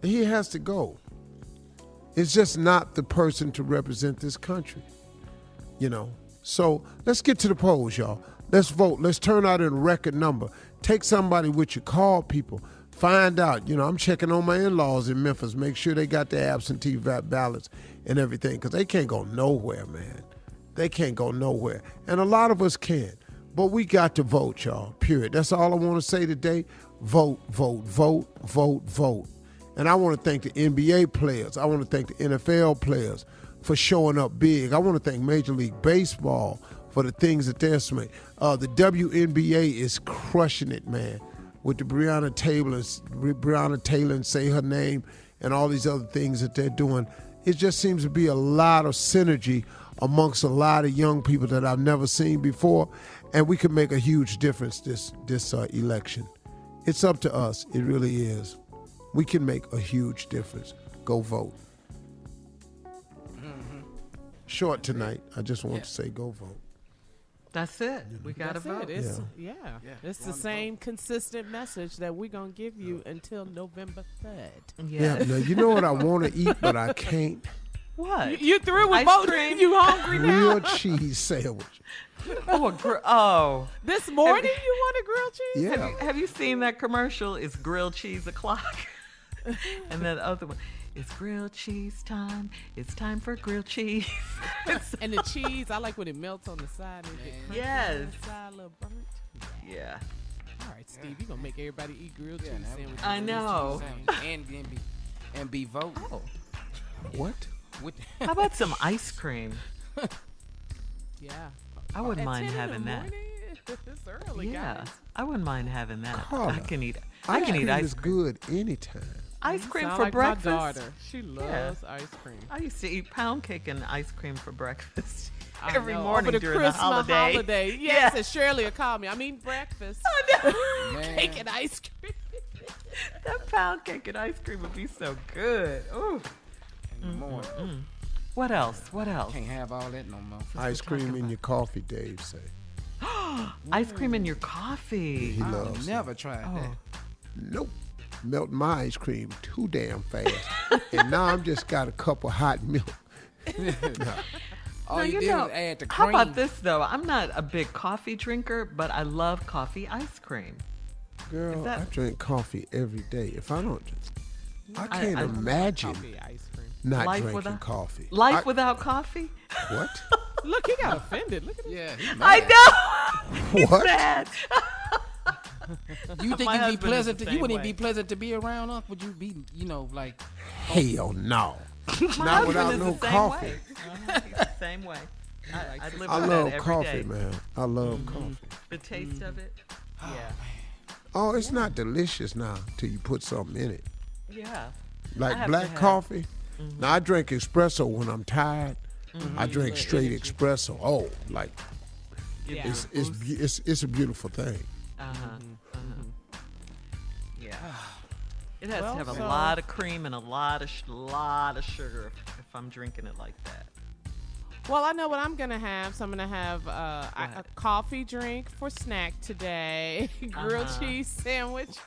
And he has to go. It's just not the person to represent this country, you know. So let's get to the polls, y'all. Let's vote. Let's turn out in a record number. Take somebody with you. Call people. Find out. You know, I'm checking on my in-laws in Memphis. Make sure they got their absentee ballots and everything, because they can't go nowhere, man. They can't go nowhere. And a lot of us can. But we got to vote, y'all, period. That's all I want to say today. Vote, vote, vote, vote, vote. And I want to thank the NBA players. I want to thank the NFL players for showing up big. I want to thank Major League Baseball for the things that they're saying. The WNBA is crushing it, man, with the Breonna Taylor and Say Her Name and all these other things that they're doing. It just seems to be a lot of synergy amongst a lot of young people that I've never seen before, and we can make a huge difference this election. It's up to us. It really is. We can make a huge difference. Go vote. Short tonight. I just want to say go vote. That's it. We got to vote. It's the same consistent message that we're going to give you until November 3rd. Yeah. Now, you know what I want to eat, but I can't? What? You through with voting? You hungry now? Grilled cheese sandwich. This morning you want a grilled cheese? Yeah. Have you seen that commercial? It's grilled cheese o'clock. And that other one, it's grilled cheese time. It's time for grilled cheese. And the cheese, I like when it melts on the side. And it yes. On the side, a little burnt. Yeah. All right, Steve, you're going to make everybody eat grilled cheese sandwiches. I know. And be voting. What? How about some ice cream? Yeah. I wouldn't At mind 10 in the having that. morning? It's early, Yeah, guys. I wouldn't mind having that. Carla, I can eat ice cream ice is cream. good anytime. Ice cream Sound for like breakfast. My daughter, she loves ice cream. I used to eat pound cake and ice cream for breakfast I every know. morning Over the during Christmas the holiday. Yes, and Shirley will call me. I mean breakfast. Cake and ice cream. That pound cake and ice cream would be so good. Ooh. In the morning. What else? What else? Can't have all that no more. Ice cream in your coffee, Dave say. Ice cream in your coffee. He loves it. Never tried that. Nope. Melt my ice cream too damn fast. And now I'm just got a cup of hot milk. No. All you did was add the cream. How about this, though? I'm not a big coffee drinker, but I love coffee ice cream. Girl, I drink coffee every day. If I don't, I can't imagine not drinking coffee. Life without coffee? What? Look, he got offended. Look at him. Yeah, I know. He's What? mad. You think My it'd be husband is pleasant? the You same wouldn't way. be pleasant to be around, Unc? Would you be, like? Hell no. My Not husband without is no the same coffee. Way. He's the same way. I live I with love that every coffee, day. man. I love coffee. The taste of it. Yeah. Oh, it's not delicious now till you put something in it. Yeah. I Like have black to have- coffee. Now I drink espresso when I'm tired. I drink straight espresso. Oh, like it's a beautiful thing. Yeah. It has Well, to have a so- lot of cream and a lot of sugar if I'm drinking it like that. Well, I know what I'm going to have. So I'm going to have a coffee drink for snack today, grilled cheese sandwich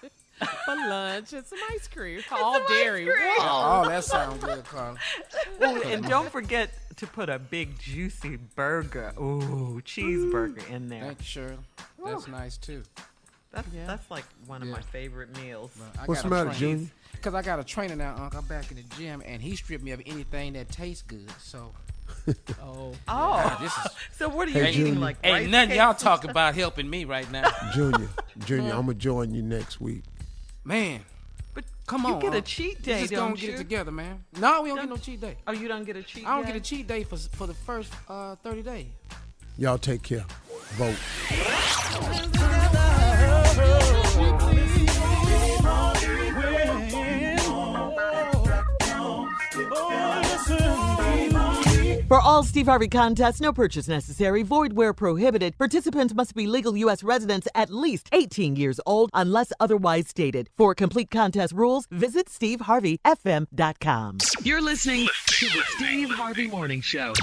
for lunch, and some ice cream. All dairy. Oh, that sounds good, Carla. Ooh, and don't forget to put a big juicy burger, cheeseburger in there. Thank you, Shirley. That's nice too. That's like one of my favorite meals. What's the matter, Junior? Because I got a trainer now, Unc. I'm back in the gym, and he stripped me of anything that tastes good. So. This is, so what are you eating? Junior. Like Ain't rice nothing cakes y'all and talking stuff? about helping me right now. Junior, I'm gonna join you next week. Man, but come you on. get a Unc. cheat day, Just don't gonna get you? it together, man. No, we don't get no cheat day. Oh, you don't get a cheat day? I don't get a cheat day for the first 30 days. Y'all take care. Vote. For all Steve Harvey contests, no purchase necessary, void where prohibited. Participants must be legal U.S. residents at least 18 years old unless otherwise stated. For complete contest rules, visit SteveHarveyFM.com. You're listening to the Steve Harvey Morning Show.